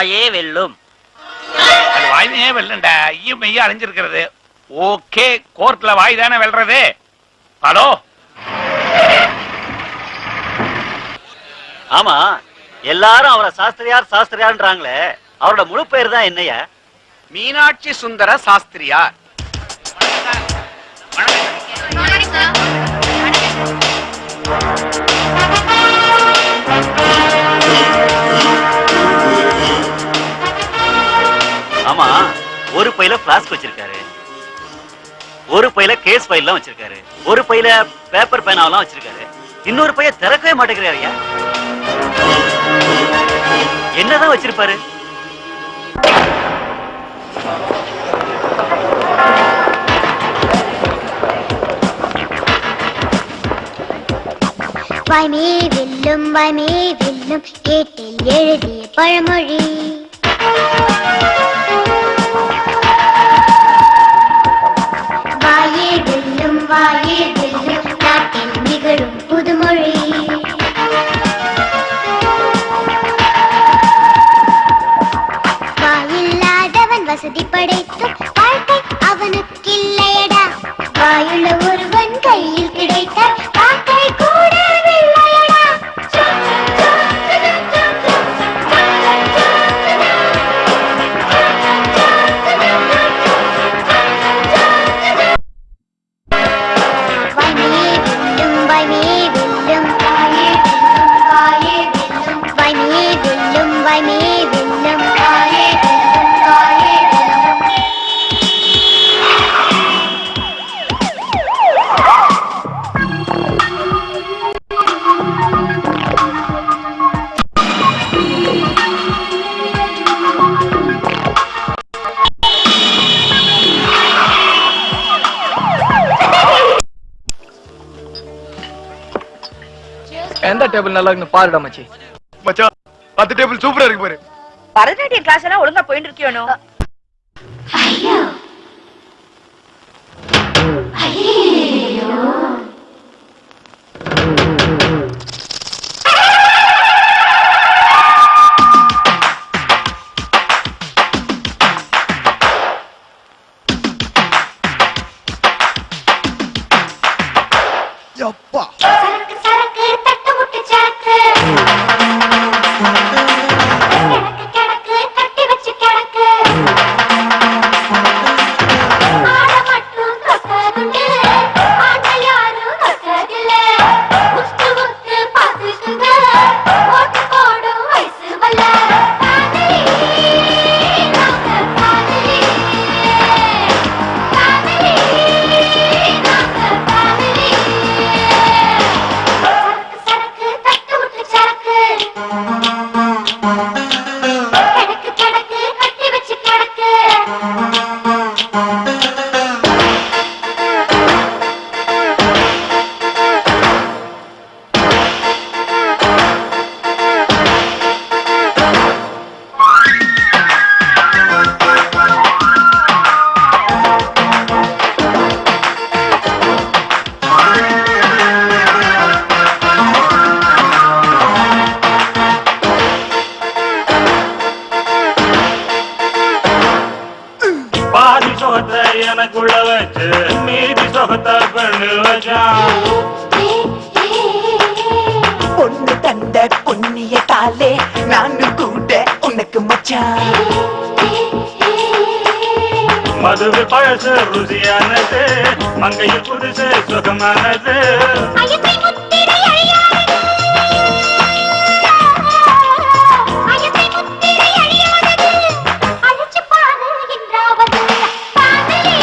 வாயே வெல்லும். அது வாய்மையே வெல்லுண்டா, ஐயும் மெய்யும் அழிஞ்சிருக்கிறது. ஓகே, கோர்ட்ல வாய் தானே வெல்றது. ஹலோ. ஆமா, எல்லாரும் அவரை சாஸ்திரியார் சாஸ்திரியார்ன்றாங்களே, அவரோட முழு பெயர் தான் என்னையா? மீனாட்சி சுந்தர சாஸ்திரியார். ஆமா, ஒரு பையில பிளாஸ்க் வச்சிருக்காரு, ஒரு பையில கேஸ் ஃபைல்லாம் வச்சிருக்காரு, ஒரு பையில பேப்பர் பேனாவெல்லாம் வச்சிருக்காரு, இன்னொரு பைய திறக்கவே மாட்டேங்கிறாரு. என்னதான் வச்சிருப்பாரு? வாய்மே வெல்லும் வாய்மே வெல்லும் ஏட்டில் எழுதிய பழமொழி. வாயே வெல்லும் வாயே வெல்லும் நாட்டில் நிகழும் புதுமொழி. வாயில்லாதவன் வசதி படைத்தும் வாழ்க்கை அவனுக்கு இல்லையடா. வாயுள்ள ஒருவன் கையில் கிடைத்தால் வாழ்க்கை கூட வெள்ளையடா. எந்த டேபிள் நல்லா இருக்குன்னு பாருடா மச்சி. மச்சான், 10 டேபிள் சூப்பரா இருக்கு பாரு. பரதநாட்டியம் கிளாஸ் எல்லாம் ஒழுங்கா போயிட்டு இருக்கியோனோ? ஐயோ ஐயோ யப்பா, சரக்கு சரக்கு தட்டு முட்டு சரக்கு கிடக்கு கிடக்கு தட்டி வச்சு கிடக்கு. ஆட மட்டும் தொட்டதுண்டு, ஆண்ட யாரும் தொட்டதில்லை. உத்து உத்து பார்த்துக்குங்க, ஓட்டு போடும் வயசு வல்ல. காதலி நாங்க காதலி, காதலி நாங்க காதலி. சரக்கு சரக்கு தட்டு விட்டு சரக்கு கிடக்கு கிடக்கு கட்டி வச்சு கிடக்கு. பாதி சொகத்தை எனக்குள்ள வச்சு மீதி சொகத்தை பண்ணு வச்சான். பொண்ணு தந்த பொன்னிய காலே நானும் கூட உனக்கு மச்சான். மதுவு பழசு ருசியானது, மங்கையில் புதுசு சுகமானது. ஐயத்தை முத்திரை அழியாதது, ஐயத்தை முத்திரை அழியாதது. அழிச்சு பாரு என்றாவது காதலி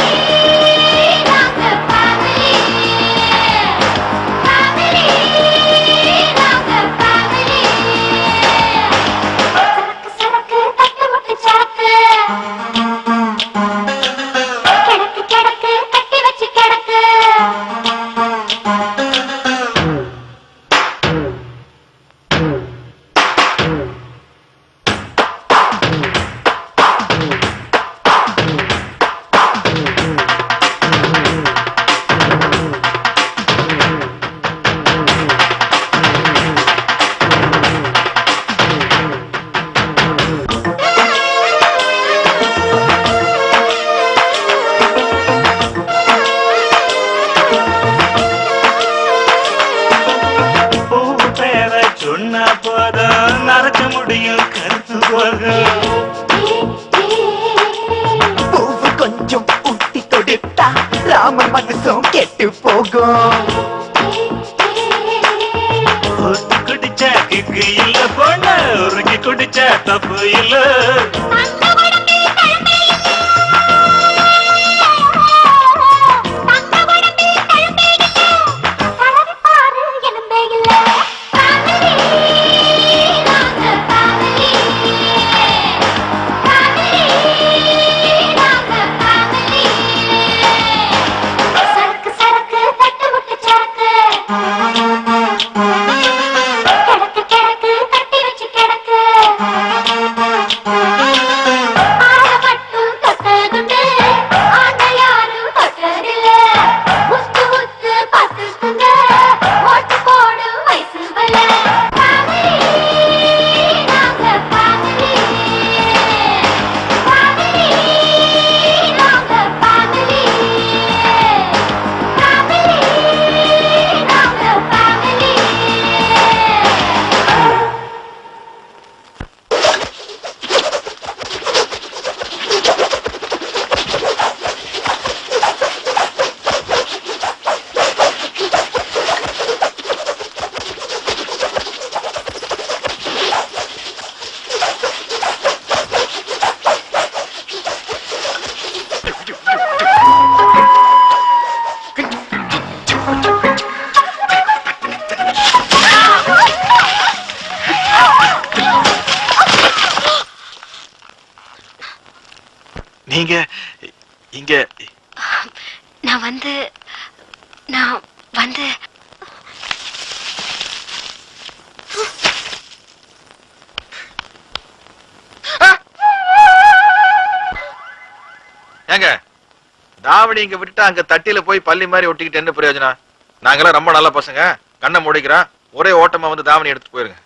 நாங்க காதலி, காதலி நாங்க காதலி. சரக்கு சரக்கு தட்டு முட்டு சரக்கு கிடக்கு கிடக்கு கட்டி வச்சு கிடக்கு. தப்பு இல்ல. நீங்க இங்க நான் வந்து ஏங்க தாவணி இங்க விட்டுட்டு அங்க தட்டியில போய் பள்ளி மாதிரி ஒட்டிக்கிட்டு என்ன பிரயோஜனம்? நாங்கெல்லாம் ரொம்ப நல்ல பசங்க, கண்ணை மூடிக்கிறோம், ஒரே ஓட்டமா வந்து தாவணி எடுத்து போயிருங்க.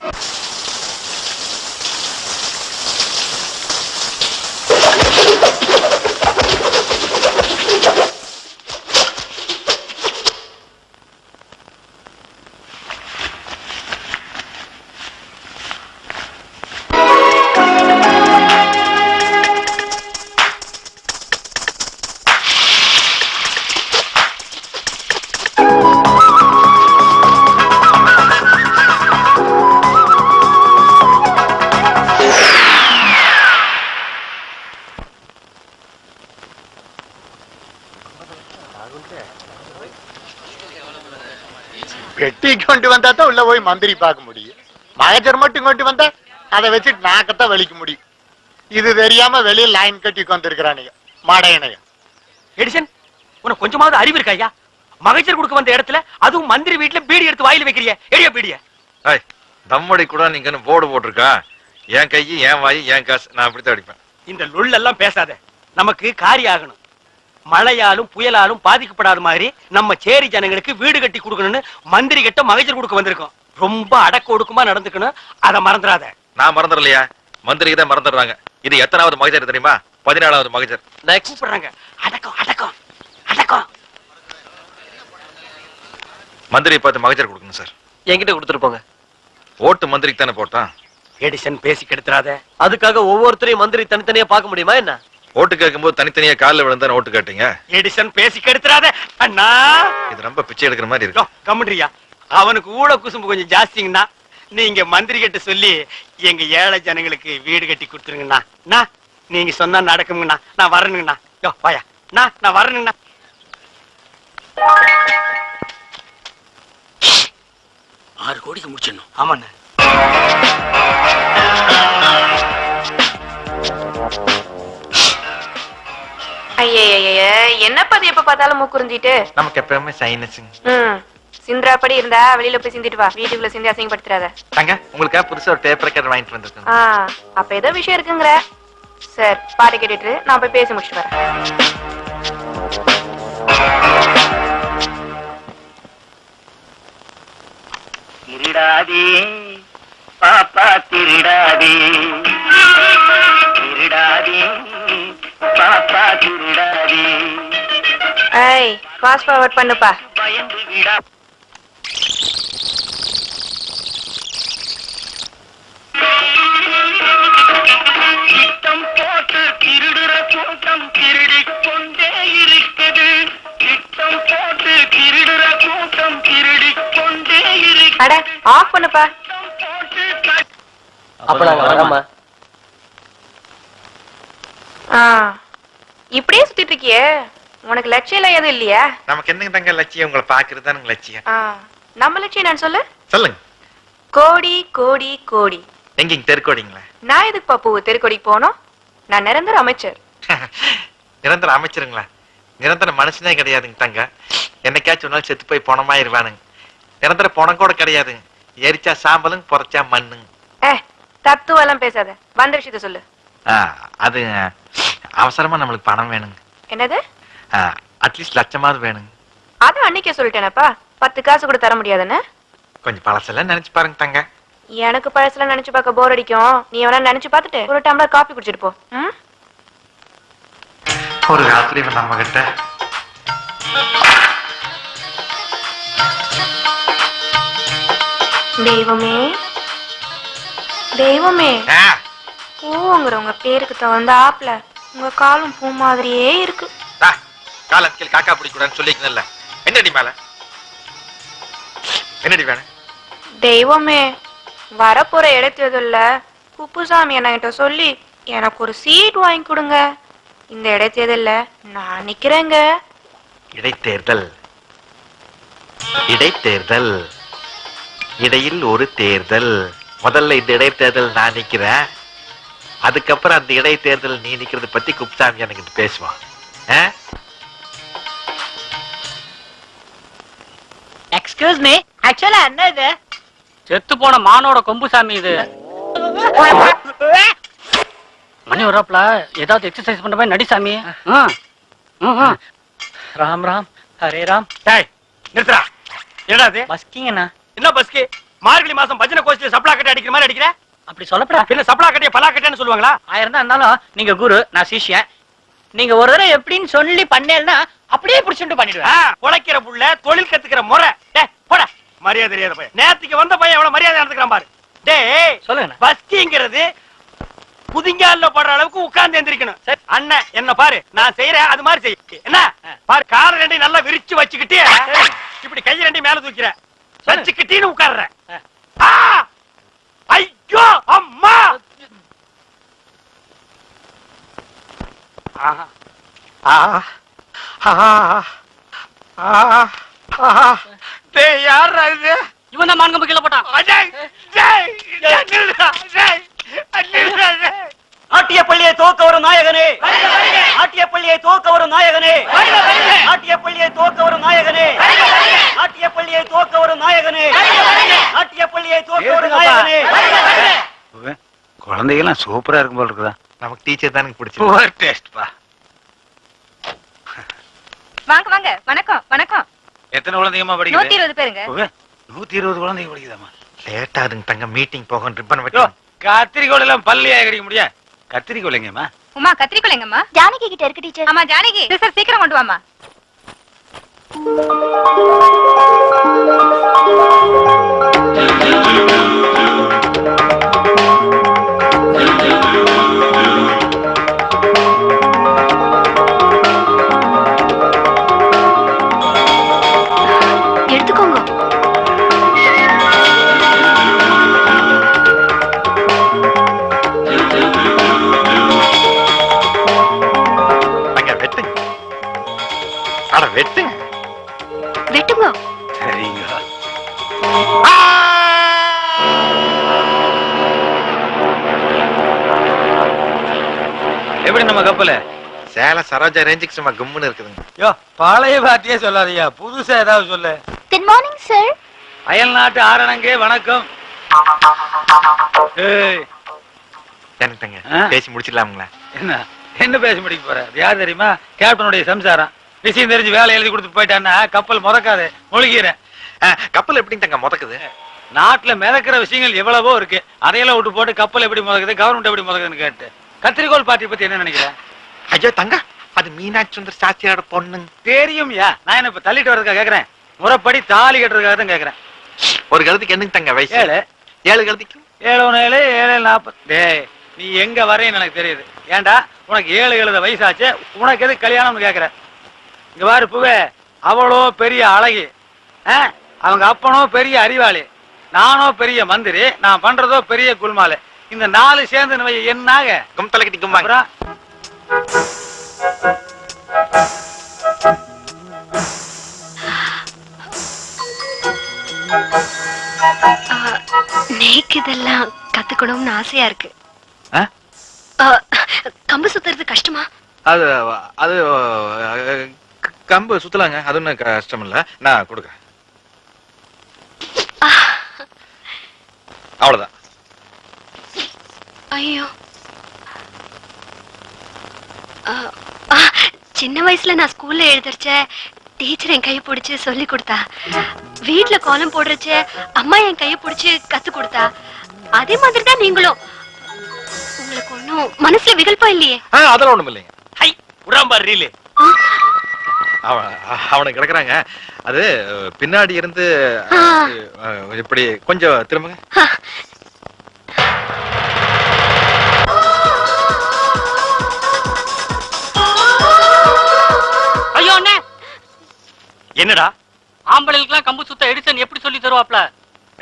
பெட்டி கொண்டு வந்தா தான் உள்ள போய் மந்திரி பார்க்க முடியும். மகஜர் மட்டும் கொண்டு வந்தா அதை வச்சுட்டு நாக்கத்தான் வலிக்க முடியும். இது தெரியாம வெளியே லைன் கட்டி கொண்டிருக்கிறானுங்க மாடையனைய. எடிசன், உனக்கு கொஞ்சமாவது அறிவு இருக்கா ஐயா? மகஜர் கொடுக்க வந்த இடத்துல அதுவும் மந்திரி வீட்டுல பீடி எடுத்து வாயில வைக்கிறிய, எடியா பீடிய. தம்மடி கூட நீங்க போர்டு போட்டிருக்கா, என் கை என் வாய் என் காசு, நான் அப்படித்தான் அடிப்பேன். இந்த லொல்லெல்லாம் பேசாத, நமக்கு காரியம் ஆகணும். மழையாலும் புயலாலும் பாதிக்கப்படாத மாதிரி நம்ம சேரி ஜனங்களுக்கு வீடு கட்டி கொடுக்கணும்னு மந்திரி கிட்ட மகஜர் கொடுக்க வந்திருக்கோம். ரொம்ப அடக்க ஒடுக்கமா நடந்துக்கணும், அதை மறந்துடாத. நான் மறந்துடலையா, மந்திரிக்கு தான் மறந்துடுறாங்க. இது எத்தனாவது மகஜர் தெரியுமா? 14வது மகஜர். நான் கூப்பிடுறாங்க. அடக்கம் அடக்கம் அடக்கம். மந்திரி பார்த்து மகஜர் கொடுக்கணும் சார். என்கிட்ட கொடுத்துட்டு போங்க. ஓட்டு மந்திரிக்கு தானே போட்டான். எடிசன் பேசி கெடுத்துறாத. அதுக்காக ஒவ்வொருத்தரையும் மந்திரி தனித்தனியா பார்க்க முடியுமா என்ன? ஓட்டு கேட்கும்போது தனித்தனியா காலில் விழுந்தா ஓட்டு கேட்டீங்க. எடிசன் பேசி கெடுத்துறாத அண்ணா. இது ரொம்ப பிச்சை எடுக்கிற மாதிரி இருக்கு. கம்முன்றியா, அவனுக்கு ஊழ குசும்பு கொஞ்சம் ஜாஸ்திங்கண்ணா. நீங்க மந்திரி கிட்ட சொல்லி எங்க ஏழை ஜனங்களுக்கு வீடு கட்டி கொடுத்துருங்கண்ணா. நீங்க சொன்னா நடக்குங்கண்ணா. நான் வரணுங்கண்ணா. வாயா நான் வரணுங்கண்ணா. 6 கோடிக்கு முடிச்சிடணும். ஆமாண்ணா. என்னப்பா அது எப்ப பார்த்தாலும் மூக்குறிஞ்சிட்டு? நமக்கு எப்பவுமே சைனஸ். சிந்திராப்படி இருந்தா வெளியில போய் சிந்திட்டு வா, வீட்டுக்குள்ள சிந்தி அசிங்கப்படுத்துறாத. தங்க, உங்களுக்கா புதுசா ஒரு டேப் ரெக்கார்டர் வாங்கிட்டு வந்திருக்கேன். அப்ப ஏதோ விஷயம் இருக்குங்கிற. சார் பாட்டு கேட்டுட்டு நான் போய் பேசி முடிச்சுட்டு வரேன். திருடாதே பாப்பா திருடாதே, திருடாதே பாப்பா திருடாதே. ஐய், ஃபாஸ்ட் ஃபார்வர்ட் பண்ணுப்பா. பயந்து விடா. திட்டம் போட்டு திருடுற கூட்டம் திருடிக் கொண்டே இருக்குது. திட்டம் போட்டு திருடுற கூட்டம் திருடிக் கொண்டே அட இருக்குது. ஆஃப் பண்ணுப்பா. அப்ப நாங்க வரமா. இப்படியே சுத்திட்டு இருக்கியே, உனக்கு லட்சியம் எல்லாம் எதுவும் இல்லையா? நமக்கு என்னங்க தங்க லட்சியம்? உங்களை பாக்குறது தானுங்க லட்சியம். நம்ம லட்சியம் நான் சொல்லு. சொல்லுங்க. கோடி கோடி கோடி. எங்க தெருக்கோடிங்களா? நான் எதுக்கு பாப்பு தெருக்கோடிக்கு போனோம்? நான் நிரந்தர அமைச்சர். நிரந்தர அமைச்சருங்களா? நிரந்தர மனுஷனே கிடையாதுங்க தங்க. என்னைக்காச்சும் ஒரு நாள் செத்து போய் பணமாயிருவானுங்க. நிரந்தர பணம் கூட கிடையாதுங்க. எரிச்சா சாம்பலுங்க, பொறைச்சா மண்ணுங்க. தத்துவம் எல்லாம் பேசாத, வந்த விஷயத்த சொல்லு. அது அவசரமா நம்மளுக்கு பணம் வேணுங்க. என்னது? அட்லீஸ்ட் லட்சமாவது வேணுங்க. அதான் அன்னைக்கே சொல்லிட்டேனப்பா, 10 காசு கூட தர முடியாதுன்னு. கொஞ்சம் பழசெல்லாம் நினைச்சு பாருங்க தங்க. எனக்கு பழசுல நினைச்சு பார்க்க போர் அடிக்கும். நீ வேணா நினைச்சு பார்த்துட்டு ஒரு டம்ளர் காபி குடிச்சிட்டு போ. ஒரு காலத்துல நம்ம கிட்ட தெய்வமே தெய்வமே, பூங்கிறவங்க பேருக்கு தகுந்த ஆப்ல உங்க காலும் பூ மாதிரியே இருக்கு. காலத்தில் காக்கா பிடிக்கூடாதுன்னு சொல்லிக்கல. என்னடி மேல என்னடி வேணும்? தெய்வமே, வரப்போற இடைத்தேர்தல்ல குப்புசாமி என்கிட்ட சொல்லி எனக்கு ஒரு சீட் வாங்கி கொடுங்க. இந்த இடைத்தேர்தல்ல நான் நிக்கிறேங்க. இடைத்தேர்தல் இடைத்தேர்தல் இடையில் ஒரு தேர்தல். முதல்ல இந்த இடைத்தேர்தல் நான் நிக்கிறேன், அதுக்கப்புறம் அந்த இடைத்தேர்தல் நீ நிக்கிறது பத்தி குப்சாமி எனக்கு பேசுவான். எக்ஸ்கியூஸ் மீ, ஆக்சுவலா என்ன இது? செத்து போன மானோட கொம்பு சாமி இது. மணி வராப்ல, ஏதாவது எக்ஸசைஸ் பண்ற மாதிரி நடி சாமி. ராம் ராம் ஹரே ராம். டேய் நிறுத்துடா. என்னடா இது? பஸ்கிங்கண்ணா. என்ன பஸ்கி? மார்கழி மாசம் பஜனை கோஷ்டில சப்ளா கட்டி அடிக்கிற மாதிரி அடிக்கிற? அப்படி சொல்லப்படா. பின்ன சப்ளா கட்டிய பலா கட்டின்னு சொல்லுவாங்களா? ஆயிரம் தான் இருந்தாலும் நீங்க குரு, நான் சிஷ்யன். நீங்க ஒரு தடவை எப்படின்னு சொல்லி பண்ணேன்னா அப்படியே புடிச்சுட்டு பண்ணிடுவேன். உழைக்கிற புள்ள, தொழில் கத்துக்கிற முறை. டேய் போடா, மரியாதை தெரியாத பையன். நேத்துக்கு வந்த பையன் எவ்வளவு மரியாதை நடந்துக்கிறான் பாரு. டேய் சொல்லுங்க. பஸ்கிங்கிறது புதிங்கால போடுற அளவுக்கு உட்கார்ந்து எந்திரிக்கணும். சரி அண்ணன் என்ன பாரு, நான் செய்யறேன் அது மாதிரி செய். என்ன பாரு, கால ரெண்டையும் நல்லா விரிச்சு வச்சுக்கிட்டு இப்படி கை ரெண்டையும் மேல தூக்கிற வச்சுக்கிட்டீன்னு உட்கார்ற. ஐயோ அம்மா. யார் இது? இவன் தான் மான்கம்பு கீழே போட்டான். ஆட்டிய பள்ளியை தோக்க வரும் நாயகனே, ஆட்டிய பள்ளியை தோக்க வரும் நாயகனே, ஆட்டிய பள்ளியை தோக்க வரும் நாயகனே, ஆட்டிய பள்ளியை தோக்க வரும் நாயகனே, ஆட்டிய பள்ளியை தோக்க வரும் நாயகனே. குழந்தைகள்லாம் சூப்பரா இருக்கும் போல இருக்குதா? நமக்கு டீச்சர் தானே பிடிச்சிருக்கு. டேஸ்ட்பா. வாங்க வாங்க, வணக்கம் வணக்கம். எத்தனை குழந்தைங்கம்மா படிக்குது? 120 பேருங்க. 120 குழந்தைங்க படிக்குதாமா? லேட் ஆகுதுங்க தங்க, மீட்டிங் போக ரிப்பன் வெட்டி. கத்திரிக்கோள் எல்லாம் பள்ளியா கிடைக்க முடியா? கத்திரிக்கோள் எங்கம்மா? உமா கத்திரிக்கோள் எங்கம்மா? ஜானகி கிட்ட இருக்கு டீச்சர். ஆமா ஜானகி, சார் சீக்கிரம் கொண்டு வாமா. எடுத்துக்கோங்க. வெட்டுங்க. வெட்டுங்க. சரிங்க. எப்படி நம்ம கப்பல? சேலம் சரோஜா ரேஞ்சுக்கு சும்மா கும்முன்னு இருக்குதுங்க. யோ பழைய வார்த்தையே சொல்லாதீயா, புதுசா ஏதாவது சொல்லு. Good morning sir. அயல் நாட்டு ஆரணங்கே வணக்கம். என்னங்க பேசி முடிச்சிடலாமுங்களா? என்ன பேசி முடிக்க போற? யார் தெரியுமா? கேப்டனுடைய சம்சாரம். விஷயம் தெரிஞ்சு வேலை எழுதி கொடுத்து போயிட்டான்னா கப்பல் முதக்காது, முழுகிறேன். கப்பல் எப்படி தங்க முதக்குது? நாட்டுல மிதக்கிற விஷயங்கள் எவ்வளவோ இருக்கு, அதையெல்லாம் விட்டு போட்டு கப்பல் எப்படி முதக்குது, கவர்மெண்ட் எப்படி முதக்குதுன்னு கேட்டு. கத்திரிக்கோள் பார்ட்டி பத்தி என்ன நினைக்கிறேன்? ஐயோ தங்க, அது மீனாட்சி சுந்தர் சாஸ்திரியோட பொண்ணு. தெரியும்யா, நான் என்ன இப்ப தள்ளிட்டு வரதுக்காக கேக்குறேன், முறைப்படி தாலி கட்டுறதுக்காக தான் கேக்குறேன். ஒரு கழுத்துக்கு என்னங்க தங்க வயசு? 7. 7 கழுத்துக்கு 7 7 7 40. டேய் நீ எங்க வரேன்னு எனக்கு தெரியுது. ஏண்டா உனக்கு 7 எழுத வயசாச்சு, உனக்கு எது கல்யாணம்னு கேக்குற? இங்க பாரு பூவே, அவளோ பெரிய அழகி, அவங்க அப்பனோ பெரிய அறிவாளி, நானோ பெரிய மந்திரி, நான் பண்றதோ பெரிய குல்மாலு. இந்த 4 சேர்ந்து என்னாக கும்தலை கட்டி கும்பாங்க. நேக்கு இதெல்லாம் கத்துக்கணும்னு ஆசையா இருக்கு. கம்பு சுத்துறது கஷ்டமா? அது அது கம்பு சுத்தலாங்க, அது ஒன்றும் கஷ்டம் இல்ல, நான் கொடுக்குறேன். அவ்வளவுதான். ஐயோ, சின்ன வயசுல நான் ஸ்கூல்ல எழுதுறச்ச டீச்சர் என் கையை பிடிச்சு சொல்லி கொடுத்தா. வீட்டுல கோலம் போடுறச்ச அம்மா என் கையை பிடிச்சு கத்து கொடுத்தா. அதே மாதிரி தான் நீங்களும். உங்களுக்கு ஒண்ணும் மனசுல விகல்பம் இல்லையே? அதெல்லாம் ஒண்ணும் இல்லைங்க. ஹை உடாம்பார் ரீலு. அவனுக்கு கிடக்குறாங்க. அது பின்னாடி இருந்து இப்படி கொஞ்சம் திரும்புங்க. ஐயோ அண்ணே, என்னடா ஆம்பளைகளுக்குலாம் கம்பு சுத்த எடிசன் எப்படி சொல்லி தருவாப்ல?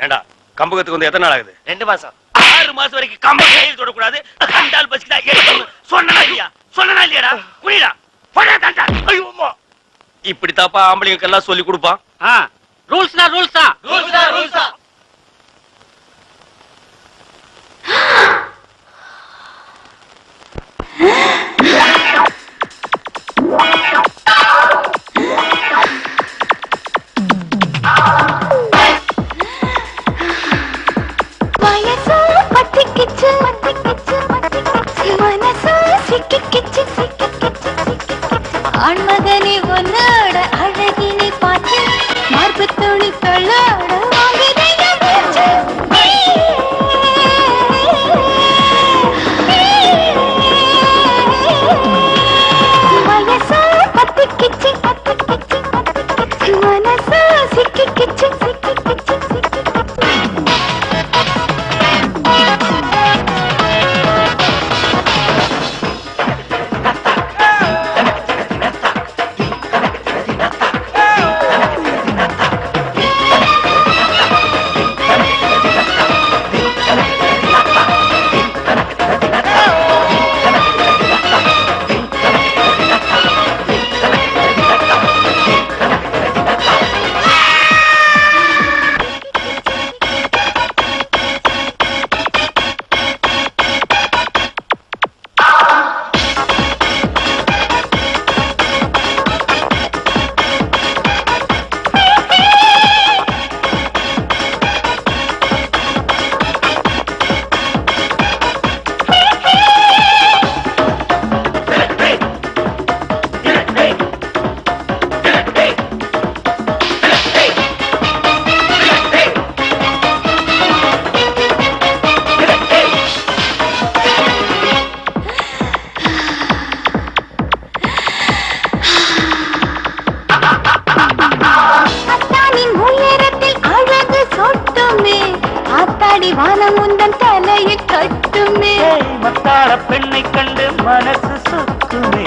ஏண்டா கம்பகத்துக்கு வந்து எத்தனை நாள் ஆகுது? 2 மாசம். 6 மாசம் வரைக்கும் கம்ப கையில் தொடக்கூடாது. கண்டால் பசிக்குதா எடுக்கணும். சொன்னனா இல்லையா? சொன்னனா இல்லையாடா? குனிடா போடா தண்டா. ஐயோ அம்மா, இப்படி தாப்பா ஆம்பளைங்களுக்கு எல்லாம் சொல்லி கொடுப்பான். ரூல்ஸ்னா ரூல்ஸ் தான். ரூல்ஸ் தான். ஆண்மகனே உன்னோட அழகினை பார்த்து மார்பு துணி தொழாட வயசா பத்து கிச்சு மனசா சிக்கி கிச்சு வானம் உந்தன் தலையை கட்டுமே. மத்தாள பெண்ணை கண்டு மனசு சுத்துமே.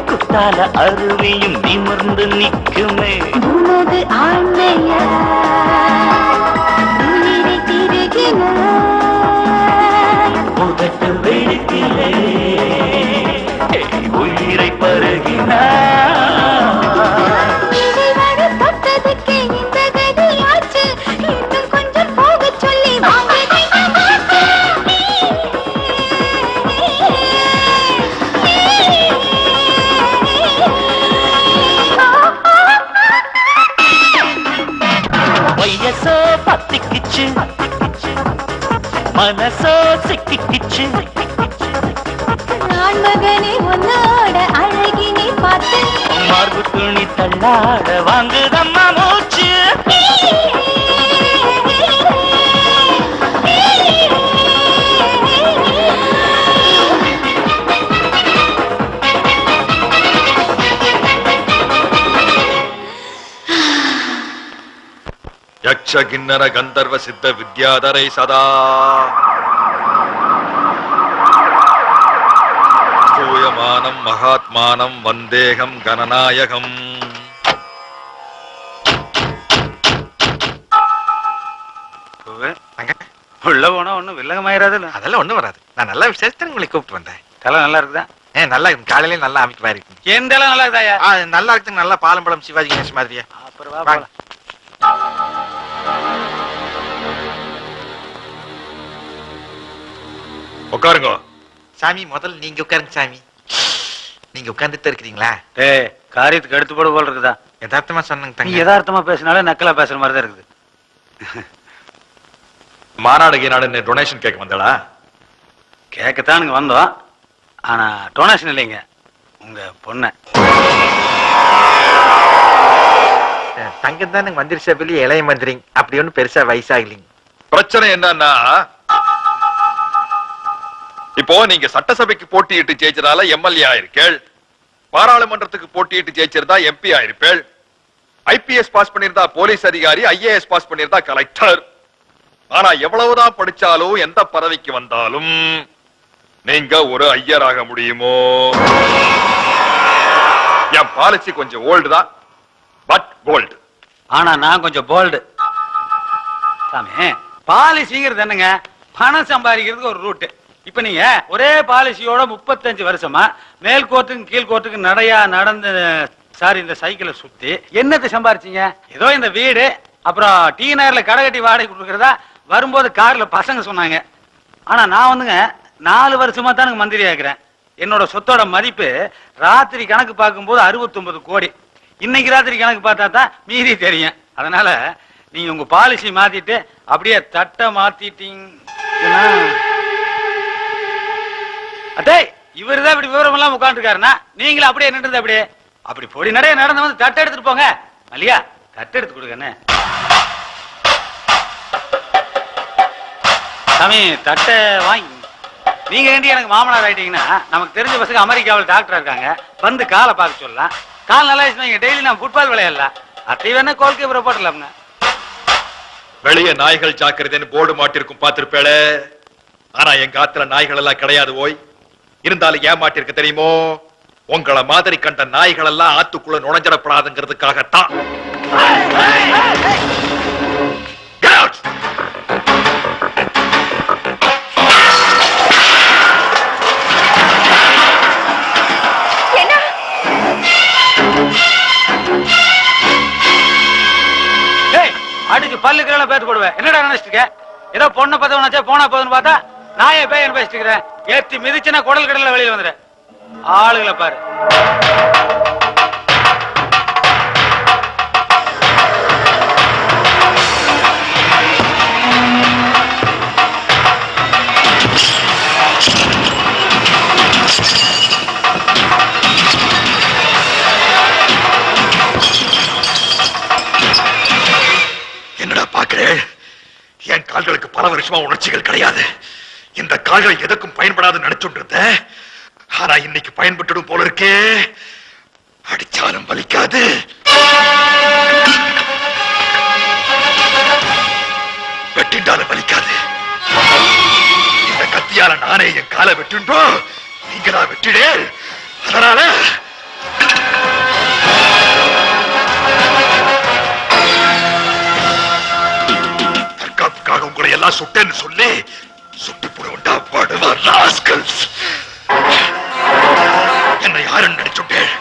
குத்தால அருவியும் நிமிர்ந்து நிற்குமே. உனது ஆண்மையா உயிரை திருகினாய். உதட்டு வெடித்திலே உயிரை பருகினாய். தொட்டதுக்கு இந்த கதியாச்சு. இன்னும் கொஞ்சம் போக சொல்லி வயசோ பத்திக்கிச்சு மனசோ சிக்கிக்கிச்சு. ஆண்மகனே உன்னோட அழகினை பார்த்து மார்பு துணி தள்ளாட வாங்குதம்மா மூச்சு. யக்ஷ கிண்ணர கந்தர்வ சித்த வித்யாதரை சதா ஸ்தூயமானம் மகாத்மானம் வந்தேகம் கணநாயகம். உள்ள போனா ஒண்ணும் வில்லங்கமாயிராது. அதெல்லாம் ஒண்ணும் வராது. நான் நல்ல விசேஷத்தை உங்களை கூப்பிட்டு வந்தேன். தலை நல்லா இருக்குதா? நல்லா இருக்கு, காலையில நல்லா அமைக்க மாதிரி இருக்கு. எந்த அளவு நல்லா இருக்குதாயா? நல்லா இருக்குங்க, நல்லா பாலம்பழம் சிவாஜி கணேஷ் மாதிரியா. அப்புறம் வா போலாம். உட்காருங்க சாமி. முதல்ல நீங்க உட்காருங்க சாமி. நீங்க உட்கார்ந்துட்டு இருக்கிறீங்களா? டேய், காரியத்துக்கு எடுத்து போட போல இருக்குதா? யதார்த்தமா சொன்னங்க. நீ யதார்த்தமா பேசினாலே நக்கலா பேசுற மாதிரி தான் இருக்குது. மாநாடு நாடு டொனேஷன் கேட்க வந்தாளா? கேட்கத்தான் இங்க வந்தோம். ஆனா டொனேஷன் இல்லைங்க, உங்க பொண்ண. தங்கம் தான் மந்திரி சபையில இளைய மந்திரி, அப்படி ஒண்ணு பெருசா வயசாகலிங்க. பிரச்சனை என்னன்னா, இப்போ நீங்க சட்டசபைக்கு போட்டியிட்டு ஜெயிச்சதால எம்எல்ஏ ஆயிருக்கேள், பாராளுமன்றத்துக்கு போட்டியிட்டு ஜெயிச்சிருந்தா எம்பி ஆயிருப்பேள், ஐபிஎஸ் பாஸ் பண்ணிருந்தா போலீஸ் அதிகாரி, ஐஏஎஸ் பாஸ் பண்ணிருந்தா கலெக்டர். ஆனா எவ்வளவுதான் படிச்சாலும் எந்த பதவிக்கு வந்தாலும் நீங்க ஒரு ஐயராக முடியுமோ? என் பாலிசி கொஞ்சம் ஓல்டு தான், பட் கோல்டு. ஆனா நான் கொஞ்சம் போல்டு. சாமி, பாலிசிங்கிறது என்னங்க? பணம் சம்பாதிக்கிறதுக்கு ஒரு ரூட். இப்ப நீங்க ஒரே பாலிசியோட 35 வருஷமா மேல் கோர்ட்டுக்கு கீழ் கோர்ட்டுக்கு நடையா நடந்து இந்த சைக்கிளை சுத்தி என்னத்தை சம்பாரிச்சீங்க? ஏதோ இந்த வீடு, அப்புறம் டீ நகர்ல கடை கட்டி வாடகை கொடுக்கறதா வரும்போது கார்ல பசங்க சொன்னாங்க. ஆனா நான் வந்துங்க 4 வருஷமா தான் மந்திரி ஆகிறேன். என்னோட சொத்தோட மதிப்பு ராத்திரி கணக்கு பார்க்கும்போது 69 கோடி. இன்னைக்கு ராத்திரி கணக்கு பார்த்தா தான் மீறி தெரியும். அதனால நீங்க உங்க பாலிசி மாத்திட்டு அப்படியே தட்டை மாத்திட்டீங்கன்னா, அட்டே இவருதான் இப்படி விவரம் எல்லாம் உட்காந்துருக்காருன்னா நீங்களும் அப்படியே நின்றது அப்படியே அப்படி பொடி நிறைய நடந்து வந்து தட்டை எடுத்துட்டு போங்க. மல்லியா, தட்டை எடுத்து கொடுக்கண்ணே. சாமி, தட்டை வாங்கி. நீங்க ஏண்டி எனக்கு மாமனார் ஆயிட்டீங்கன்னா, நமக்கு தெரிஞ்ச பசங்க அமெரிக்காவில் டாக்டர் இருக்காங்க, வந்து காலை பார்க்க சொல்லலாம். கால் நல்லா இருந்துச்சு, டெய்லி நான் ஃபுட்பால் விளையாடலாம். அத்தை வேணா கோல்கே போட்டலாம்ங்க. வெளியே நாய்கள் ஜாக்கிரதைன்னு போர்டு மாட்டிருக்கும் பார்த்திருப்பேளே. ஆனா எங்க ஆத்துல நாய்கள் எல்லாம் கிடையாது. ஓய் இருந்தாலும் ஏமாட்டிருக்கு தெரியுமோ? உங்களை மாதிரி கண்ட நாய்கள் எல்லாம் ஆத்துக்குள்ள நுழைஞ்சிடப்படாதுங்கிறதுக்காகத்தான். அடிச்சு பல்லுக்கு பேத்து போடுவேன். என்னடா நினைச்சிருக்க? ஏதோ பொண்ணை பத்தவனாச்சா போனா போதுன்னு பார்த்தா நாயை பேயன்னு பேசிட்டு இருக்கிறேன். ஏத்தி மிதிச்சுன்னா குடல் கடல வெளியில வந்துடுறேன். ஆளுகளை பாரு. என்னடா பாக்குறேன்? என் கால்களுக்கு பல வருஷமா உணர்ச்சிகள் கிடையாது. இந்த கால்கள் எதற்கும் பயன்படாது நினைச்சுட்டு. ஆனா இன்னைக்கு பயன்பட்டுடும் போல இருக்கே. அடிச்சாலும் வலிக்காது. வெட்டிண்டாலும் வலிக்காது. இந்த கத்தியால நானே என் காலை வெட்டுன்றோம், நீங்களா வெட்டிடே. அதனால தற்காப்புக்காக உங்களை எல்லாம் சுட்டேன்னு சொல்லி சுட்டு போடுவா பாடுவா ராஸ்கல்ஸ். என்னை யாருன்னு நினைச்சுட்டேன்?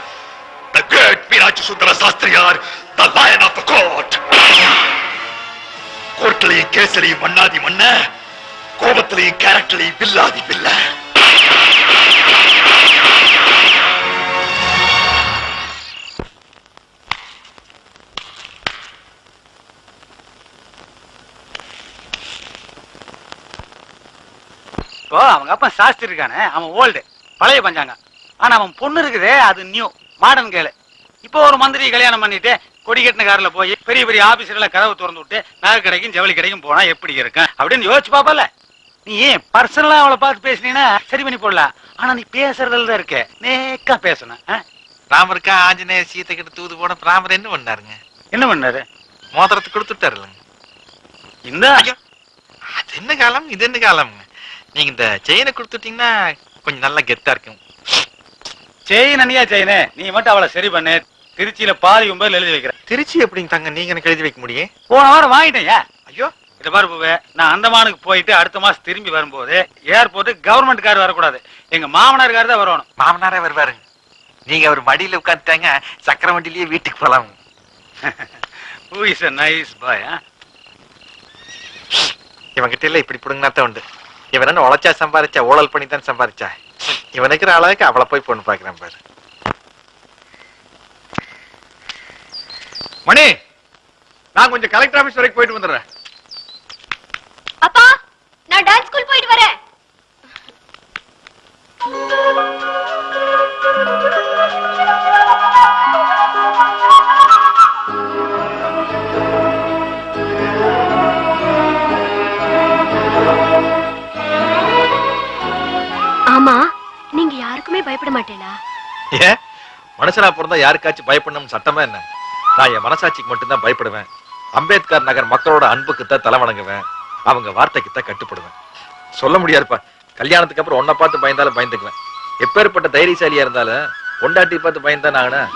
The great Meenakshi Sundara Sastriyar, the lion of the court. கோர்ட்லையும் கேசலையும் மண்ணாதி மண்ண, கோபத்திலையும் கேரக்டர்லையும் வில்லாதி வில்ல. இப்போ அவங்க அப்பா சாஸ்திரி இருக்கானே, அவன் ஓல்டு பழைய பஞ்சாங்க. ஆனா அவன் பொண்ணு இருக்குதே, அது நியூ மாடர்ன் கேளு. இப்போ ஒரு மந்திரி கல்யாணம் பண்ணிட்டு கொடி கட்டின கார்ல போய் பெரிய பெரிய ஆபீஸ்ல கதவு திறந்து விட்டு நகை கடைக்கும் ஜவுளி கடைக்கும் போனா எப்படி இருக்கும் அப்படின்னு யோசிச்சு பாப்பல. நீ ஏன் பர்சனலா அவளை பார்த்து பேசினீங்கன்னா சரி பண்ணி போடலாம். ஆனா நீ பேசுறதுல தான் இருக்க, நேக்கா பேசணும். ராமருக்கா ஆஞ்சநேய சீத்தை கிட்ட தூது போன ராமர் என்ன பண்ணாருங்க? என்ன பண்ணாரு? மோதிரத்தை கொடுத்துட்டாருங்க. இந்த அது என்ன காலம், இது என்ன காலம்? நீங்க இந்த செயினை கொடுத்துட்டீங்கன்னா கொஞ்சம் நல்லா கெத்தா இருக்கும். செயின் அண்ணியா செயினு, நீ மட்டும் அவளை சரி பண்ணு. திருச்சியில பாதி 9 எழுதி வைக்கிறேன். திருச்சி எப்படிங்க தாங்க நீங்க எனக்கு எழுதி வைக்க முடியும்? போன வாரம் வாங்கிட்டேன். ஐயோ, இத பாரு பூவே, நான் அந்தமானுக்கு போயிட்டு அடுத்த மாசம் திரும்பி வரும்போது ஏர்போர்ட் கவர்மெண்ட் கார் வரக்கூடாது, எங்க மாமனார் கார் தான் வரணும். மாமனாரே வருவாருங்க. நீங்க அவர் மடியில உட்காந்துட்டாங்க, சக்கர வண்டியிலேயே வீட்டுக்கு போலாம். Who is a nice boy, இவன்கிட்ட இல்ல இப்படி பிடுங்கினாத்தான் உண்டு. இவன் என்ன உழைச்சா சம்பாதிச்சா, ஊழல் பண்ணி தான் சம்பாதிச்சா. இவனுக்கு அளவுக்கு அவளை போய் பொண்ணு பாக்குறேன் பாரு. மணி, நான் கொஞ்சம் கலெக்டர் ஆபீஸ் வரைக்கும் போயிட்டு வந்துடுறேன். அப்பா, நான் டான்ஸ் ஸ்கூல் போயிட்டு வரேன். ஆமா, நீங்க யாருக்குமே பயப்பட மாட்டேனா? ஏன் மனுஷனா பிறந்தா யாருக்காச்சும் பயப்படணும்னு சட்டமா என்ன? நான் என் மனசாட்சிக்கு மட்டும்தான் பயப்படுவேன். அம்பேத்கர் நகர் மக்களோட அன்புக்குத்தான் தலை வணங்குவேன். அவங்க வார்த்தைக்குத்தான் கட்டுப்படுவேன். சொல்ல முடியாதுப்பா, கல்யாணத்துக்கு அப்புறம் உன்னை பார்த்து பயந்தாலும் பயந்துக்குவேன். எப்பேற்பட்ட தைரியசாலியா இருந்தாலும் பொண்டாட்டி பார்த்து பயந்தான் ஆகணும்.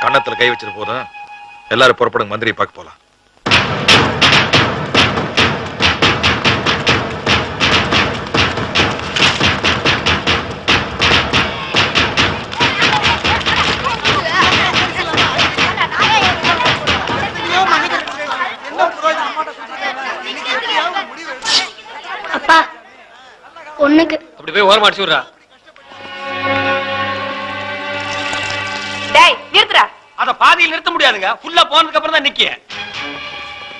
கண்ணத்துல கை வச்சிட்டு போதும், எல்லாரும் புறப்படுங்க, மந்திரி பார்க்க போலாம். அப்பா, பொண்ணுக்கு அப்படி போய் ஓரமா அடிச்சு விடுறா. டேய் நிறுத்துடா. அத பாதியில் நிறுத்த முடியாதுங்க, ஃபுல்லா போனதுக்கு அப்புறம் தான் நிக்க.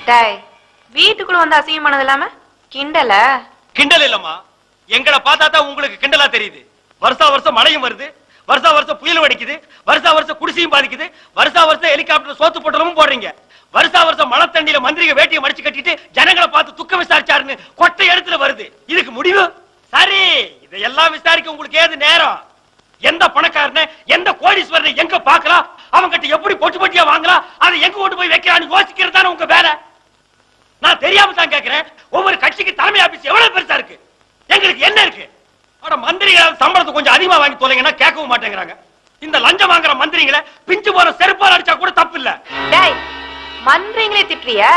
டேய், வீட்டுக்குள்ள வந்து அசிங்கமானது இல்லாம கிண்டல? கிண்டல் இல்லம்மா, எங்களை பார்த்தா தான் உங்களுக்கு கிண்டலா தெரியுது. வருஷா வருஷம் மழையும் வருது, வருஷா வருஷம் புயலும் அடிக்குது, வருஷா வருஷம் குடிசையும் பாதிக்குது, வருஷா வருஷம் ஹெலிகாப்டர் சோத்து போட்டலும் போடுறீங்க, வருஷா வருஷம் மழை தண்ணியில மந்திரிக வேட்டியை மடிச்சு கட்டிட்டு ஜனங்களை பார்த்து துக்கம் விசாரிச்சாருன்னு கொட்டை இடத்துல வருது. இதுக்கு முடிவு சரி. இதையெல்லாம் விசாரிக்க உங்களுக்கு ஏது நேரம்? எந்த பணக்காரன எந்த கோடீஸ்வரனை எங்க பார்க்கலாம், அவங்கிட்ட எப்படி பொட்டு பொட்டியா வாங்கலாம், அதை எங்க கொண்டு போய் வைக்கலாம்னு யோசிக்கிறது தானே உங்க வேலை. நான் தெரியாம தான் கேட்கிறேன், ஒவ்வொரு கட்சிக்கு தலைமை ஆபீஸ் எவ்வளவு பெருசா இருக்கு, எங்களுக்கு என்ன இருக்கு? ஆனா மந்திரிகள் சம்பளத்தை கொஞ்சம் அதிகமா வாங்கி தொலைங்கன்னா கேட்கவும் மாட்டேங்கிறாங்க. இந்த லஞ்சம் வாங்குற மந்திரிகளை பிஞ்சு போற செருப்பால் அடிச்சா கூட தப்பு இல்ல. டேய், மந்திரிங்களே திட்டுறியா?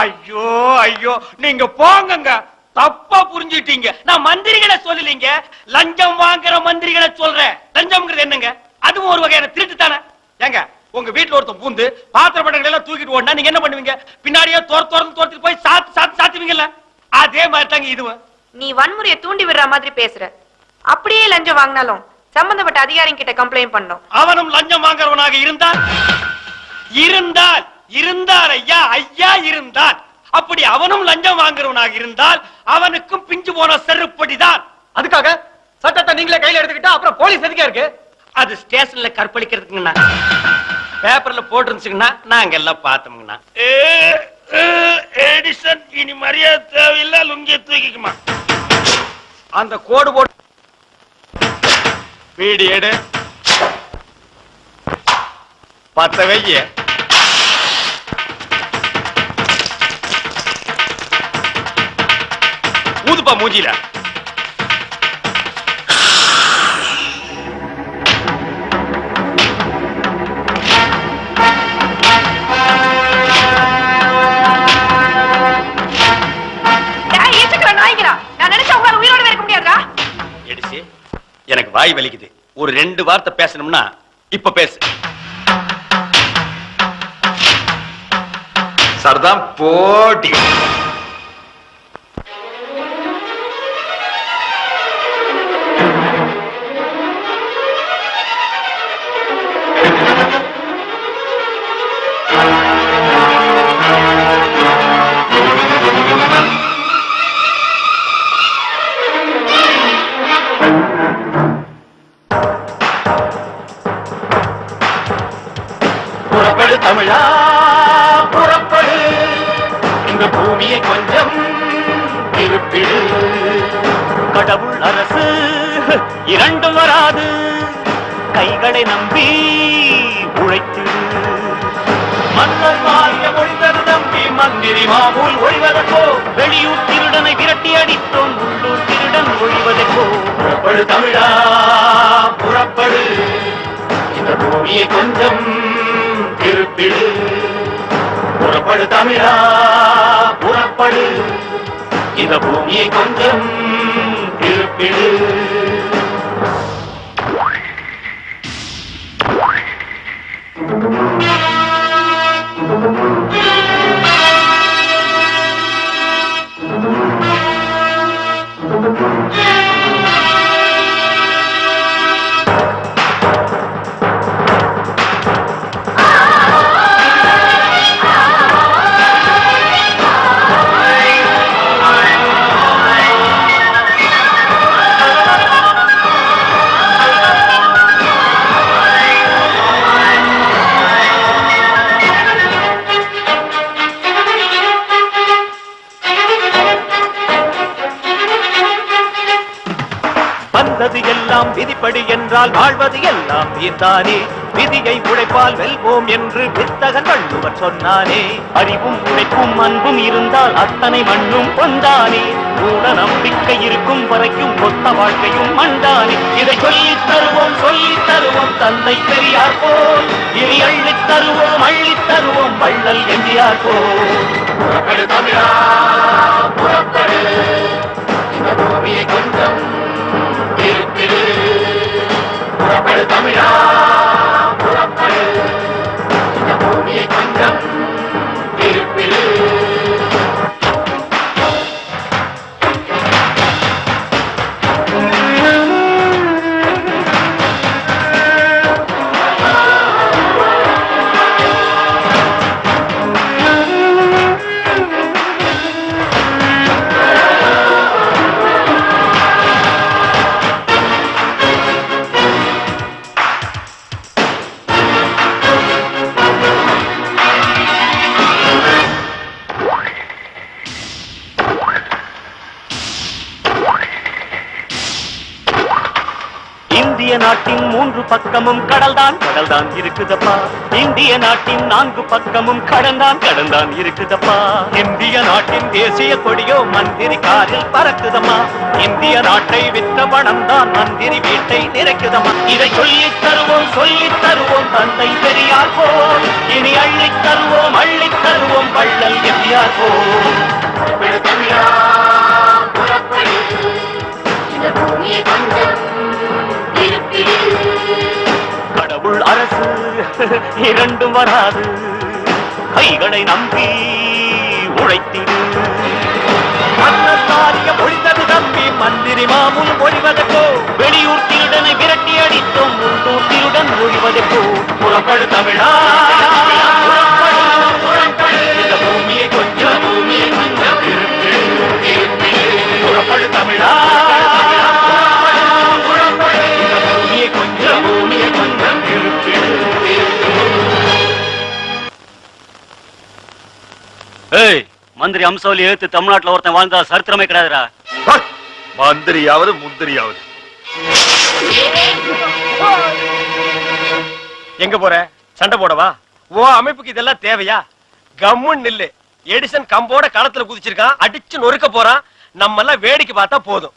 ஐயோ ஐயோ, நீங்க போங்கங்க, தப்பா புரிஞ்சுட்டீங்க. நான் மந்திரிகளை சொல்லலீங்க, லஞ்சம் வாங்குற மந்திரிகளை சொல்றேன். லஞ்சம்ங்கிறது என்னங்க? அதுவும் ஒரு வகையான திருட்டு தானே. ஏங்க, உங்க வீட்டுல ஒருத்தன் பூந்து பாத்திர பண்டங்களை எல்லாம் தூக்கிட்டு ஓடினா நீங்க என்ன பண்ணுவீங்க? பின்னாடியே தோர்த்து போய் சாத்துவீங்கல்ல. அதே மாதிரி தாங்க இதுவும். நீ வன்முறையை தூண்டி விடுற மாதிரி பேசுற. அப்படியே லஞ்சம் வாங்கினாலும் சம்பந்தப்பட்ட அதிகாரிங்க கிட்ட கம்ப்ளைண்ட் பண்ணோம். அவனும் லஞ்சம் வாங்குறவனாக இருந்தால் ஐயா இருந்தால் அப்படி அவனும் லஞ்சம் வாங்குறவனாக இருந்தால் அவனுக்கும் பிஞ்சு போன செருப்படிதான். அதுக்காக சட்டத்தை நீங்களே கையில எடுத்துக்கிட்டா அப்புறம் போலீஸ் எதுக்கே இருக்கு? அது ஸ்டேஷன்ல கற்பழிக்கிறதுக்குங்கண்ணா, பேப்பர்ல போட்டுருந்துச்சுங்கண்ணா, நாங்க எல்லாம் பார்த்தோம்ங்கண்ணா. எடிசன் இனி மரியாதை தேவையில்லை, லுங்கிய தூக்கிக்குமா. அந்த கோடு போட்டு வீடு எடு, பத்த வைய. ஊதுப்பா மூஞ்சில. எனக்கு வாய் வலிக்குது, ஒரு 2 வார்த்தை பேசணும்னா இப்ப பேசு. சர்தான் போட்டி. புறப்படு தமிழா புறப்படு, இந்த பூமியை கொஞ்சம் திருப்பிடு. கடவுள் அரசு இரண்டும் வராது, கைகளை நம்பி உழைத்திடு. மன்னர் மாறிய ஒழிந்தது நம்பி மந்திரி மாமூல் ஒழிவதற்கோ, வெளியூர் திருடனை விரட்டி அடித்தோம் உள்ளூர் திருடன் ஒழிவதற்கோ. புறப்படு தமிழா புறப்படு, இந்த பூமியை கொஞ்சம் திருப்பிடு. புறப்படு தமிழா புறப்படு, இந்த பூமியை கொஞ்சம் திருப்பிடு. வந்தது எல்லாம் விதிப்படி என்றால் வாழ்வது எல்லாம் நீர்தானே. விதியை உழைப்பால் வெல்வோம் என்று வித்தகன் வள்ளுவர் சொன்னானே. அறிவும் உழைப்பும் அன்பும் இருந்தால் அத்தனை மண்ணும் பொந்தானே. மூட நம்பிக்கை இருக்கும் வரைக்கும் கொத்த வாழ்க்கையும் மண்டானே. இதை சொல்லித் தருவோம் தந்தை பெரியார் போல், இனி அள்ளித் தருவோம் வள்ளல் எம்ஜிஆர் போல். புறப்படு தமிழா புறப்படு, இந்த பூமியை கொஞ்சம் திருப்பிடு. புறப்படு தமிழா புறப்படு, இந்த பூமியை கொஞ்சம் திருப்பிடு. இந்திய நாட்டின் 3 பக்கமும் கடல்தான் இருக்குதப்பா. இந்திய நாட்டின் 4 பக்கமும் கடல்தான் இருக்குதப்பா. இந்திய நாட்டின் தேசிய கொடியோ மந்திரி காரில் பறக்குதம்மா. இந்திய நாட்டை விற்ற பணம் தான் மந்திரி வீட்டை நிறைக்குதம்மா. இதை சொல்லித் தருவோம் தந்தை பெரியார் போல், இனி அள்ளித் தருவோம் வள்ளல் எம்ஜிஆர் போல். தமிழா புறப்படு, இந்த பூமியை கொஞ்சம் திருப்பிடு. கடவுள் அரசு இரண்டும் வராது, கைகளை நம்பி உழைத்திடு. மன்னர் காரியம் ஒழிந்தது நம்பி மந்திரி மாமுன் ஒழிவதற்கோ வெளியூர் திருடனை விரட்டி அடித்தோம் உள்ளூர் திருடன் ஒழிவதற்கோ புறப்படு தமிழா இந்த பூமியை கொஞ்சம் புறப்படு தமிழா இந்த பூமியை கொஞ்சம் ஏய் மந்திரி அம்சவலி எழுத்து தமிழ்நாட்டுல ஒருத்தன் வாழ்ந்தா சரித்திரமே கிடையாதுடா. மந்திரியாவது முந்திரியாவது எங்க போற? சண்டை போடவா? ஓ அமைப்புக்கு இதெல்லாம் தேவையா? கம்முன்னு நில்லு. எடிசன் கம்போட களத்துல குதிச்சிருக்கான், அடிச்சு நொறுக்க போறான். நம்ம எல்லாம் வேடிக்கை பார்த்தா போதும்.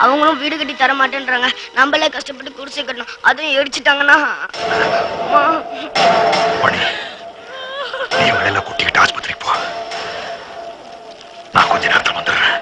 அவங்களும் வீடு கட்டி தர மாட்டேன்றாங்க. நம்மளே கஷ்டப்பட்டு குடிசை கட்டணும், அதுவும் எடிச்சிட்டாங்கன்னா நீ இவங்களெல்லாம் கூட்டிக்கிட்டு ஆஸ்பத்திரிக்கு போ. நான் கொஞ்ச நேரத்தில் வந்துடுறேன்.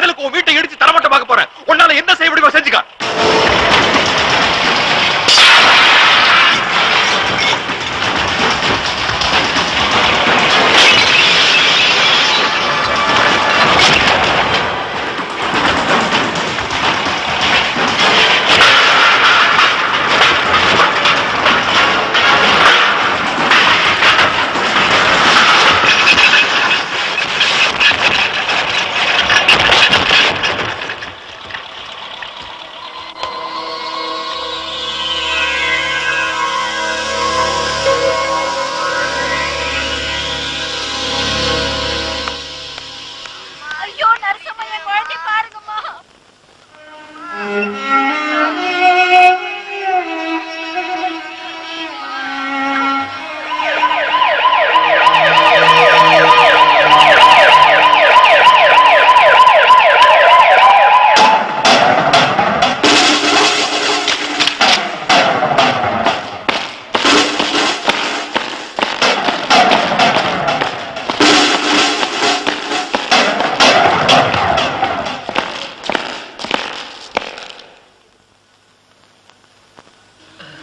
பதிலுக்கு உன் வீட்டை இடிச்சு தரமட்டமாக்க போறேன். உன்னால என்ன செய்ய முடியுமோ செஞ்சுக்க. ஐயோ நரசம்மா என் குழந்தை பாருங்கம்மா.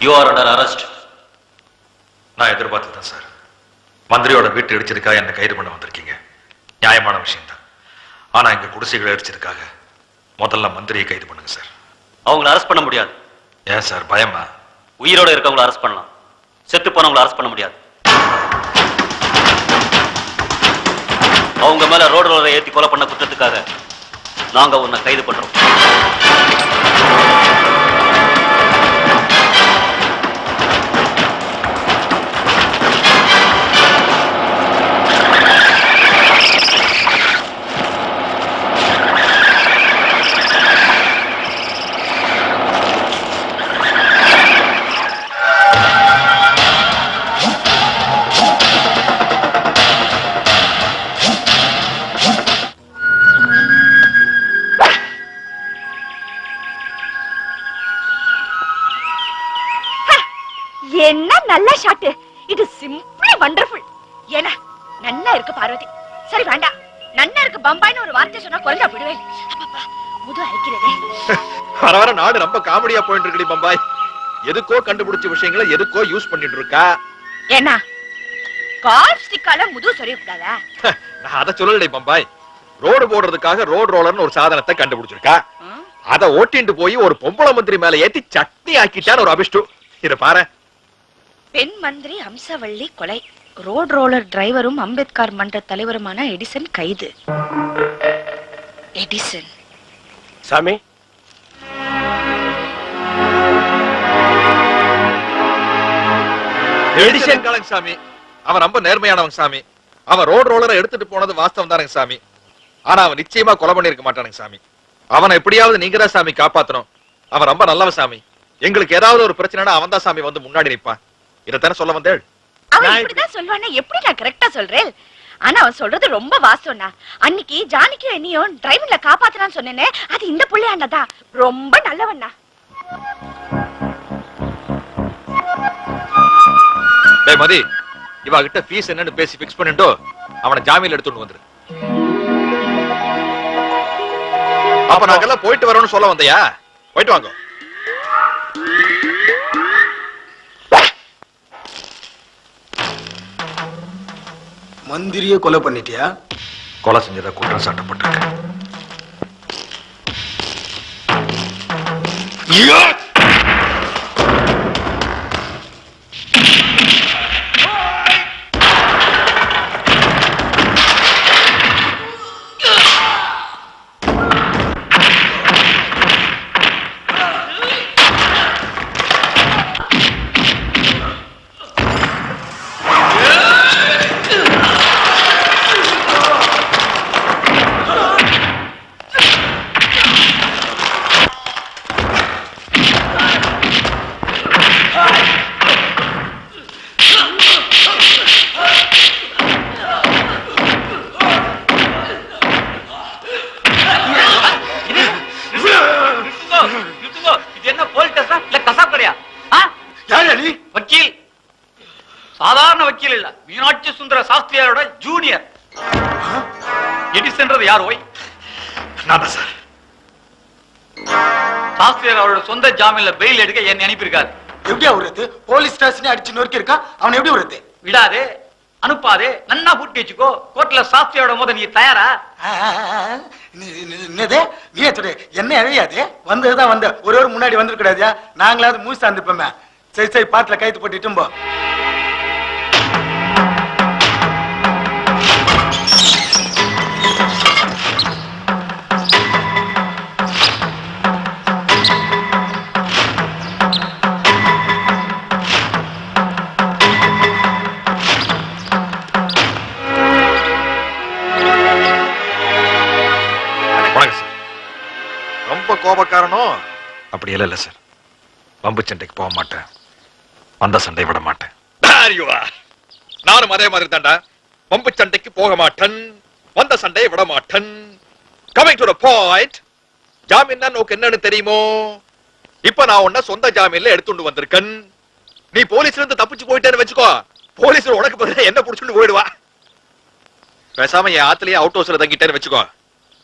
You are under arrest. நான் எதிர்பார்த்துதான் சார். மந்திரியோட வீட்டு இடிச்சதுக்காக என்ன கைது பண்ண வந்திருக்கீங்க. நியாயமான விஷயம் தான். ஆனா எங்க குடிசைகளை இடிச்சதுக்காக முதல்ல மந்திரியை கைது பண்ணுங்க சார். அவங்களை அரெஸ்ட் பண்ண முடியாது. ஏன் சார் பயமா? உயிரோட இருக்கவங்களை அரெஸ்ட் பண்ணலாம், செத்து போனவங்களை அரெஸ்ட் பண்ண முடியாது. அவங்க மேல ரோடு ரோலரை ஏத்தி கொலை பண்ண குற்றத்துக்காக நாங்க உன்னை கைது பண்றோம். என்ன நல்ல ஷாட். இது சிம்பிளி வண்டர்ஃபுல். ஏன்னா நன்னா இருக்கு பார்வதி. சரி வேண்டாம், நன்னா இருக்கு பம்பாய்னு ஒரு வார்த்தை சொன்னா குறைஞ்சா விடுவேன். அப்பப்பா முது அழைக்கிறதே. வர வர நாடு ரொம்ப காமெடியா போயிட்டு இருக்குடி பம்பாய். எதுக்கோ கண்டுபிடிச்ச விஷயங்களை எதுக்கோ யூஸ் பண்ணிட்டு இருக்கா. ஏன்னா கால் ஸ்டிக்கால முது சொரிய விடாதா? நான் அதை சொல்லலை பம்பாய். ரோடு போடுறதுக்காக ரோடு ரோலர்னு ஒரு சாதனத்தை கண்டுபிடிச்சிருக்கா. அதை ஓட்டிட்டு போய் ஒரு பொம்பளை மந்திரி மேல ஏத்தி சட்னி ஆக்கிட்டான்னு ஒரு அபிஷ்டு. இத பாரு. பெண் மந்திரி அம்சவள்ளி கொலை. ரோட் ரோலர் டிரைவரும் அம்பேத்கர் மன்ற தலைவருமான எடிசன் கைது. எடிசன் சாமி, எடிசன் காலங்க சாமி. அவன் ரொம்ப நேர்மையானவன் சாமி. அவன் ரோடு ரோலரை எடுத்துட்டு போனது வாஸ்தவம் தானங்க சாமி. ஆனா அவன் நிச்சயமா கொலை பண்ணிருக்க மாட்டானுங்க சாமி. அவனை எப்படியாவது நீங்க தான் சாமி காப்பாத்தணும். அவன் ரொம்ப நல்லவன் சாமி. எங்களுக்கு ஏதாவது ஒரு பிரச்சனைனா அவன் தான் சாமி வந்து முன்னாடி நிப்பான். இதத்தானே சொல்ல வந்தேள். அவன் இப்படிதான் சொல்வானே எப்படி நான் கரெக்டா சொல்றேன்? ஆனா அவன் சொல்றது ரொம்ப வாஸ்தவம்னா. அன்னைக்கு ஜானிக்கும் என்னையும் டிரைவர்ல காப்பாத்தலான்னு சொன்னேனே, அது இந்த புள்ளையாண்டதான். ரொம்ப நல்லவண்ணா. டேய் மதி, இவ கிட்ட ஃபீஸ் என்னன்னு பேசி ஃபிக்ஸ் பண்ணிட்டோ அவனை ஜாமீன்ல எடுத்துட்டு வந்துரு. அப்ப நாங்கெல்லாம் போயிட்டு வரோம்னு சொல்ல வந்தையா? போயிட்டு வாங்க. மந்திரிய கொலை பண்ணிட்டியா? கொலை செஞ்சதா குற்றம் சாட்டப்பட்டிருக்கு. வக்கீல், சாதாரண வக்கீல் இல்ல, மீனாட்சி சுந்தர சாஸ்திரியாரோட ஜூனியர். எடிசன்றது யார்? ஓய் நான் தான் சார். சாஸ்திரியர் அவரோட சொந்த ஜாமீன்ல பெயில் எடுக்க என்னை அனுப்பியிருக்காரு. எப்படியா விடுறது? போலீஸ் ஸ்டேஷனே அடிச்சு நொறுக்கி இருக்கான், அவன் எப்படி விடுறது? விடாதே, அனுப்பாதே, நன்னா பூட்டி வச்சுக்கோ. கோர்ட்ல சாஸ்திரியோட போது நீ தயாரா? என்னது நீ என்ன அழியாது? வந்ததுதான் வந்த ஒரு முன்னாடி வந்துருக்கூடாதியா? நாங்களாவது மூசி சார்ந்துப்போமே. சரி சரி, பாட்டுல கைத்து போட்டுட்டும் போ. கோபக்காரனும் அப்படி இல்ல சார். பம்பு சண்டைக்கு போக மாட்டேன், வந்த சண்டை விட மாட்டேன். நானும் அதே மாதிரி தான்டா. பம்பு சண்டைக்கு போக மாட்டேன், வந்த சண்டையை விட மாட்டேன். Coming to the point. ஜாமீன் நோக்கு என்னன்னு தெரியுமோ? இப்ப நான் உன்ன சொந்த ஜாமீன்ல எடுத்துட்டு வந்திருக்கேன். நீ போலீஸ்ல இருந்து தப்பிச்சு போயிட்டேன்னு வச்சுக்கோ, போலீஸ் உனக்கு பதிலா என்ன புடிச்சுட்டு போயிடுவா. பேசாம என் ஆத்துலயே அவுட் ஹவுஸ்ல தங்கிட்டேன்னு வச்சுக்கோ,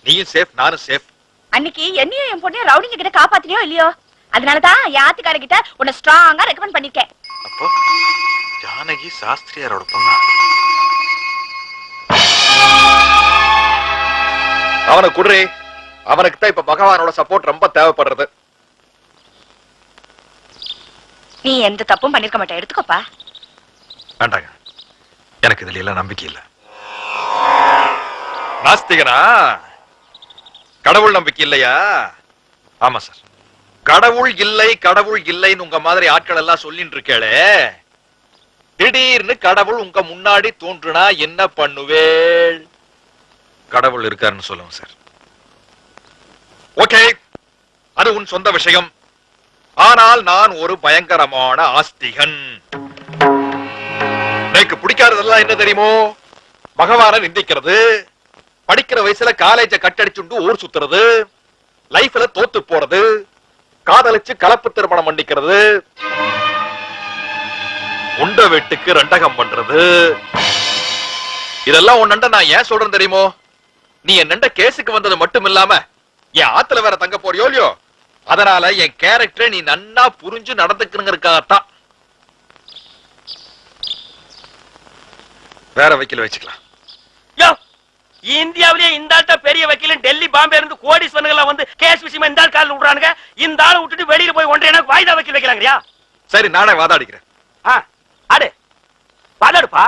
நீயும் சேஃப், நானும் சேஃப். அன்னைக்கு என்னையும் என் பொண்ணையும் ரவுடிங்க கிட்ட காப்பாத்தினியோ இல்லையோ, அதனாலதான் என் ஆத்துக்கார கிட்ட உன்னை ஸ்ட்ராங்கா ரெக்கமெண்ட் பண்ணிருக்கேன். அப்போ ஜானகி சாஸ்திரியாரோட பொண்ணா? அவனை குடுறே, அவனுக்கு தான் இப்ப பகவானோட சப்போர்ட் ரொம்ப தேவைப்படுறது. நீ எந்த தப்பும் பண்ணிருக்க மாட்டே, எடுத்துக்கோப்பா. வேண்டாங்க, எனக்கு இதுல எல்லாம் நம்பிக்கை இல்ல. நாஸ்திகனா? கடவுள் நம்பிக்கை இல்லையா? ஆமா சார், கடவுள் இல்லை கடவுள் இல்லைன்னு உங்க மாதிரி ஆட்கள் எல்லாம் சொல்லிட்டு இருக்கேளே, திடீர்னு கடவுள் உங்க முன்னாடி தோன்றுனா என்ன பண்ணுவேள்? கடவுள் இருக்காருன்னு சொல்லுங்க சார். ஓகே, அது உன் சொந்த விஷயம். ஆனால் நான் ஒரு பயங்கரமான ஆஸ்திகன். எனக்கு பிடிக்காததெல்லாம் என்ன தெரியுமோ? பகவானை நிந்திக்கிறது, படிக்கிற வயசுல காலேஜ கட்டடிச்சுண்டு ஊர் சுத்துறது, லைஃப்ல தோத்து போறது, காதலிச்சு கலப்பு திருமணம் பண்ணிக்கிறது, உண்ட வீட்டுக்கு ரெண்டகம் பண்றது. இதெல்லாம் உன்னண்ட நான் ஏன் சொல்றேன் தெரியுமோ? நீ என்னண்ட கேஸுக்கு வந்தது மட்டும் இல்லாம என் ஆத்துல வேற தங்க போறியோ இல்லையோ, அதனால என் கேரக்டரை நீ நன்னா புரிஞ்சு நடந்துக்கணுங்கிறதுக்காகத்தான். வேற வக்கீல் வச்சுக்கலாம். இந்தியாவிலேயே இந்த ஆள்கிட்ட பெரிய வக்கீல் டெல்லி பாம்பே இருந்து கோடீஸ்வரர்கள் வந்து கேஸ் விஷயமா இந்த ஆள் காலில் விடுறானுங்க. இந்த ஆளை விட்டுட்டு வெளியில போய் ஒன்றரை எனக்கு வாய்தா வக்கீல் வைக்கிறாங்கயா? சரி, நானே வாதாடிக்கிறேன். அடு வாதாடுப்பா.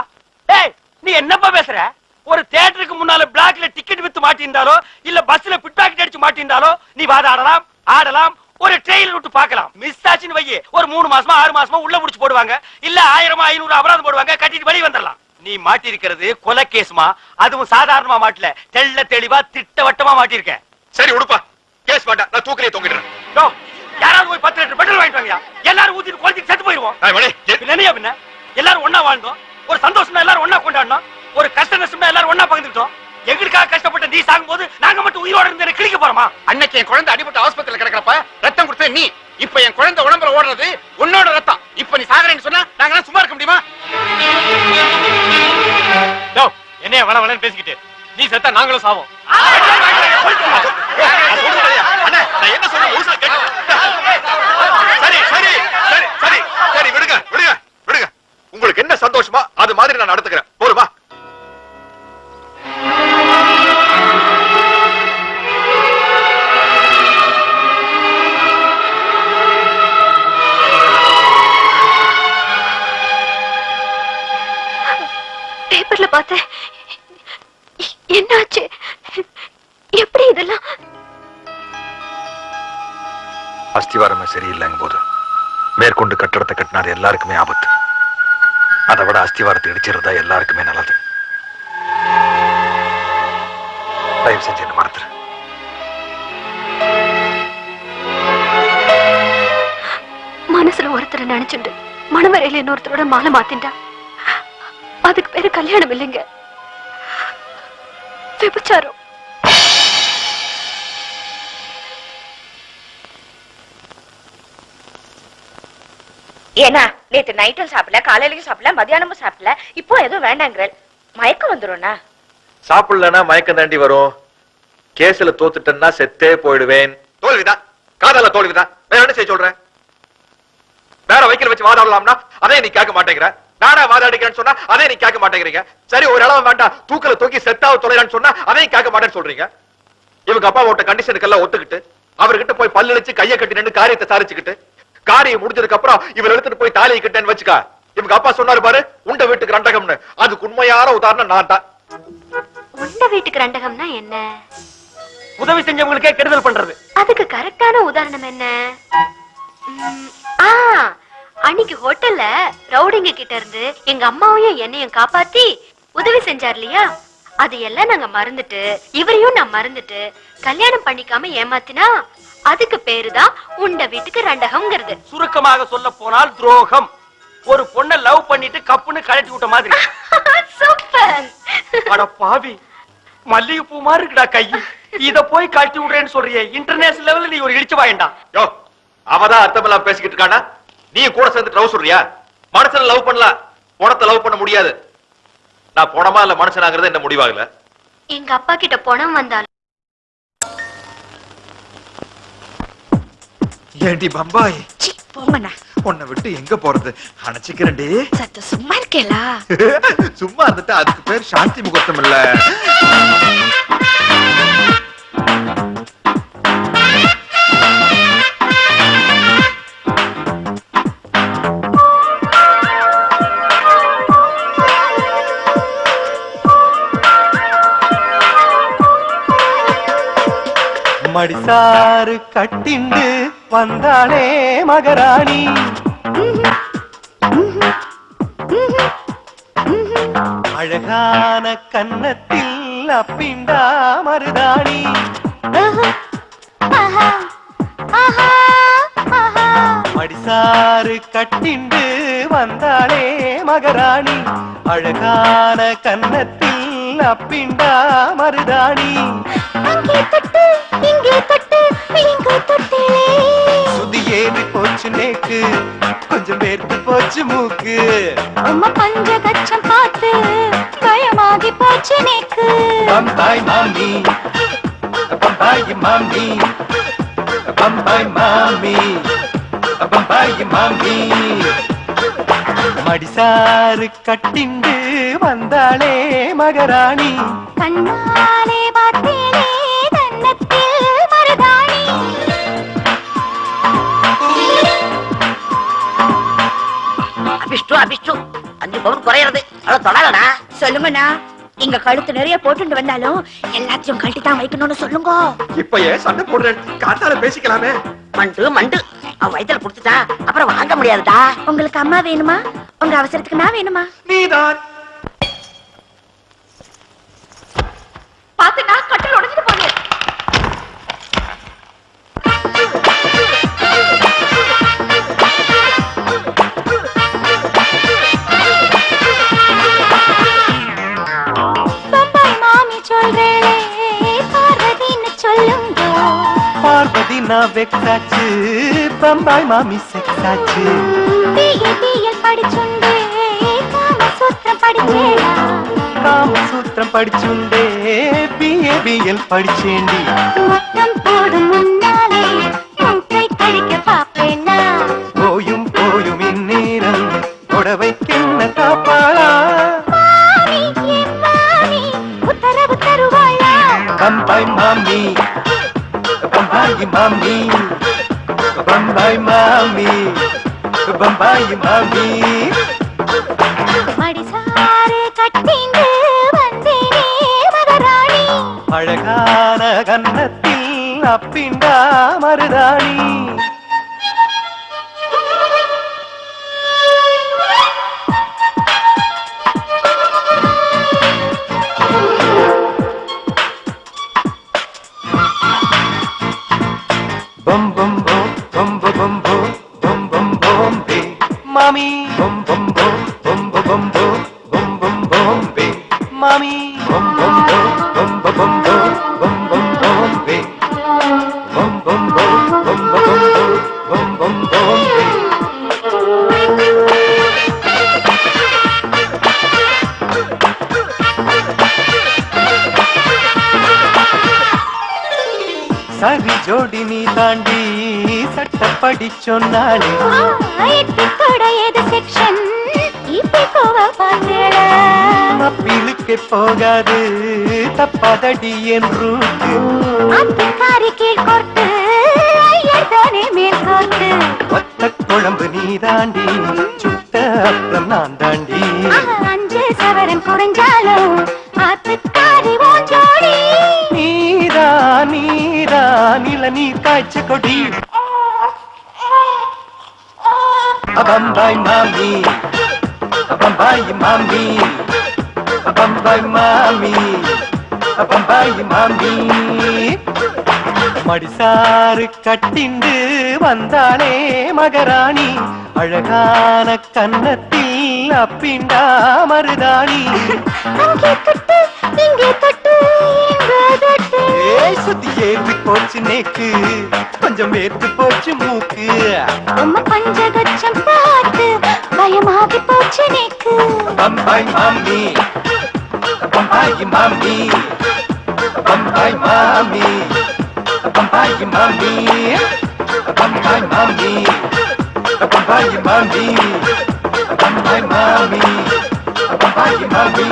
ஏய், நீ என்னப்பா பேசுற? ஒரு தியேட்டருக்கு முன்னால பிளாக்ல டிக்கெட் வித்து மாட்டிருந்தாலோ இல்ல பஸ்ல பிட் பாக்கெட் அடிச்சு மாட்டிருந்தாலோ நீ வாதாடலாம், ஆடலாம். ஒரு ட்ரெயிலர் விட்டு பார்க்கலாம். மிஸ் ஆச்சுன்னு வையே, ஒரு 3 மாசமா 6 மாசமா உள்ள முடிச்சு போடுவாங்க, இல்ல 1000 500 அபராதம் போடுவாங்க, கட்டிட்டு வெளியே வந்துடலாம். நீ மாட்டிருக்கிறது கொலை கேஸ்மா, அதுவும் சாதாரணமா மாட்டல, தெள்ள தெளிவா திட்டவட்டமா மாட்டிருக்க. சரி உடுப்பா, கேஸ் வேண்டாம், நான் தூக்கிலே தொங்கிடுறேன். யாராவது போய் 10 லிட்டர் பெட்ரோல் வாங்கிட்டு வாங்கயா, எல்லாரும் ஊத்திட்டு கொளுத்திட்டு செத்து போயிருவோம். என்னையா பின்ன எல்லாரும் ஒண்ணா வாழ்ந்தோம், ஒரு சந்தோஷமா எல்லாரும் ஒண்ணா கொண்டாடணும், ஒரு கஷ்ட நஷ்டமா எல்லாரும் ஒண்ணா பகிர்ந்துட்டோம். எங்களுக்காக கஷ்டப்பட்ட நீ சாகும் போது நாங்க மட்டும் உயிரோட இருந்து கிழிக்க போறோமா? அன்னைக்கு என் குழந்தை அடிபட்டு ஆஸ்பத்திரியில கிடக்கிறப்ப ரத்தம் கொடுத்த நீ, இப்ப என் குழந்தை உடம்புல ஓடுறது உன்னோட ரத்தம். இப்ப நீ சாகரேன்னு சொன்னா நாங்க சும்மா இருக்க முடியுமா? என்னைய வள வளன்னு பேசிக்கிட்டு நீ செத்தா நாங்களும் சாவோம். என்ன சொல்ல சரி சரி சரி சரி சரி, விடுங்க விடுங்க விடுங்க. உங்களுக்கு என்ன சந்தோஷமா அது மாதிரி நான் நடத்துக்கிறேன். போருமா? பேப்பர்ல பார்த்தேன். என்னாச்சு? எப்படி இதெல்லாம்? அஸ்திவாரமே சரியில்லைங்க போது மேற்கொண்டு கட்டடத்தை கட்டினாது எல்லாருக்குமே ஆபத்து. அதை விட அஸ்திவாரத்தை இடிச்சிருந்தா எல்லாருக்குமே நல்லது. தயவு செஞ்சு என்ன மறந்துரு. மனசுல ஒருத்தரை நினைச்சுட்டு மணவரையில இன்னொருத்தரோட மாலை மாத்தின்டா. அதுக்கு பேரு கல்யாணம் இல்லைங்க, விபச்சாரம். ஏன்னா நேத்து நைட்டும் சாப்பிடல, காலையிலயும் சாப்பிடல, மதியானமும் சாப்பிடல, இப்போ எதுவும் வேண்டாங்கிற மயக்கம் வந்துரும்னா? சாப்பிடலன்னா மயக்கம் தாண்டி வரும். கேஸ்ல தோத்துட்டேன்னா செத்தே போயிடுவேன். தோல்விதான், காதல தோல்விதான். வேற என்ன செய்ய சொல்றேன்? வேற வைக்கல வச்சு வாதாடலாம்னா அதே நீ கேட்க மாட்டேங்கிற. நானா வாதாடிக்கிறேன்னு சொன்னா அதே நீ கேட்க மாட்டேங்கிறீங்க. சரி ஒரு அளவு வேண்டாம், தூக்கல தூக்கி செத்தாவ தொலைறான்னு சொன்னா அதையும் கேட்க மாட்டேன்னு சொல்றீங்க. இவங்க அப்பா ஓட்ட கண்டிஷனுக்கெல்லாம் ஒத்துக்கிட்டு அவர்கிட்ட போய் பல்லளிச்சு கையை கட்டி நின்று காரியத்தை சாதிச்சுக்கிட்டு காரியம் முடிஞ்சதுக்கு அப்புறம் இவர் எடுத்துட்டு போய் தாலியை கிட்டேன்னு வச்சுக்கா. இவங்க அப்பா சொன்னாரு பாரு, உண்ட வீட்டுக்கு ரண்டகம்னு. அதுக்கு உண்மையான உதாரணம் நான் தான். உண்ட வீட்டுக்கு ரண்டகம்னா என்ன? உதவி செஞ்சவங்களுக்கே கெடுதல் பண்றது. அதுக்கு கரெக்டான உதாரணம் என்ன? அன்னைக்கு ஹோட்டல்ல ரவுடிங்க கிட்ட இருந்து எங்க அம்மாவையும் என்னையும் காப்பாத்தி உதவி செஞ்சார் இல்லையா, அது எல்லாம் நாங்க மறந்துட்டு இவரையும் நான் மறந்துட்டு கல்யாணம் பண்ணிக்காம ஏமாத்தினா அதுக்கு பேருதான் உண்ட வீட்டுக்கு ரண்டகம்ங்கிறது. சுருக்கமாக சொல்ல போனால் துரோகம். ஒரு பொண்ணை லவ் பண்ணிட்டு கப்புன்னு கழட்டி விட்ட மாதிரி. சூப்பர். அட பாவி, மல்லிகை பூ மாதிரி இருக்குடா கை. இத போய் கழட்டி விடுறேன்னு சொல்றியே, இன்டர்நேஷனல் லெவல்ல நீ ஒரு இடிச்சு வாயண்டா. யோ, அவதான் அர்த்தமெல்லாம் பேசிக்கிட்டு இருக்கானா? நீ கூட சேர்ந்து லவ் சொல்றியா? மனுஷனை லவ் பண்ணலாம், பணத்தை லவ் பண்ண முடியாது. நான் பணமா இல்ல மனுஷனாங்கிறது என்ன முடிவாகல. எங்க அப்பா கிட்ட பணம் வந்தாலும் ஏண்டி பம்பாய், போங்கண்ணா. உன்னை விட்டு எங்க போறது? அணைச்சிக்கிறேன்டி. சத்த சும்மா இருக்கேலா? சும்மா இருந்துட்டு அதுக்கு பேர் சாந்தி முகூர்த்தம் இல்ல. மடிசாறு கட்டிண்டு வந்தாளே மகராணி, அழகான கன்னத்தில் அப்பிண்டா மருதாணி. மடிசாறு கட்டிண்டு வந்தாளே மகராணி, அழகான கன்னத்தில் அப்பிண்டா மருதாணி. சுதி ஏறி போச்சு நேக்கு, கொஞ்சம் பேர்த்து போச்சு மூக்கு. அம்மா பஞ்சகச்சம் பார்த்து பயமாகி போச்சு நேக்கு. பம்பாய் மாமி, பம்பாய் மாமி, பம்பாய் மாமி, பம்பாய் மாமி. மடிசாறு கட்டிண்டு வந்தாளே மகராணி, கண்ணாலே பார்த்தேனே கன்னத்தில் மருதாணி. அபிஷ்டு அபிஷ்டு 5 பவுன் குறையிறது. அவ்வளவு தொடாதடா. சொல்லுங்கண்ணா, இங்க கழுத்து நிறைய போட்டுட்டு வந்தாலும் எல்லாத்தையும் கழட்டி தான் வைக்கணும்னு சொல்லுங்க. இப்ப ஏன் சண்டை போடுறேன்? காத்தால பேசிக்கலாமே. மண்டு மண்டு அவன் வயித்துல புடிச்சுட்டா அப்புறம் வாங்க முடியாதுடா. உங்களுக்கு அம்மா வேணுமா? உங்க அவசரத்துக்கு நான் வேணுமா? நீதான். பாத்துனா கட்டில் உடைஞ்சிட்டு போனேன். பம்பாய் மாமி சொல்றேளே பார்வதின்னு சொல்லுங்க. பார்வதி நான் வெக்ஸாச்சு, பம்பாய் மாமி செக்ஸாச்சு. பிஎல் படிச்சுண்டே காமசூத்திரம் படிச்சேடா. காமசூத்திரம் படிச்சுண்டே பிஏபிஎல் படிச்சேண்டி. முத்தம் போடும் முன்னாலே மூக்கை கழிக்க பாப்பேனா. போயும் போயும் இந்நேரம் புடவை கிண்ண காப்பாளா. மாமி என் மாமி உத்தரவு தருவாளா. பம்பாய் மாமி, பம்பாய் மாமி, பம்பாய் மாமி, பம்பாய் மாமி. மடிசாறு கட்டிண்டு வந்தேனே மகராணி, அழகான கன்னத்தில் அப்பிண்டா மருதாணி. Bum bum bum bum bum bum bum bum bum be, mommy. Bum bum bum bum bum bum bum bum bum be, mommy. Bum bum bum bum bum bum bum bum be, bum bum bum bum bum bum bum be. சரி ஜோடி நீ தாண்டி சட்டப்படி சொன்னாலே அப்பீலுக்கு போகாது தப்பாதடி என் route ஒத்த குழம்பு நீ தாண்டி சுட்ட அப்புறம் நான் தாண்டி 5 சவரன் குறைஞ்சாலும் ஆத்துக்காரி ஓஞ்சோடி நீரா நீரா நில நீர் காய்ச்ச கொடி பம்பாய் மாமி பம்பாய் மாமி பம்பாய் மாமி பம்பாய் மாமி மடிசாறு கட்டிண்டு வந்தாளே மகராணி அழகான கன்னத்தில் அப்பிண்டா மருதாணி சுத்தி ஏறி போச்சு நேக்கு கொஞ்சம் வேர்த்து போச்சு மூக்கு பஞ்சகச்சம் பார்த்து பயமாகி போச்சு நேக்கு பம்பாய் மாமி பம்பாய் மாமி பம்பாய் மாமி பம்பாய் மாமி பம்பாய் மாமி பம்பாய் மாமி பம்பாய் மாமி பம்பாய் மாமி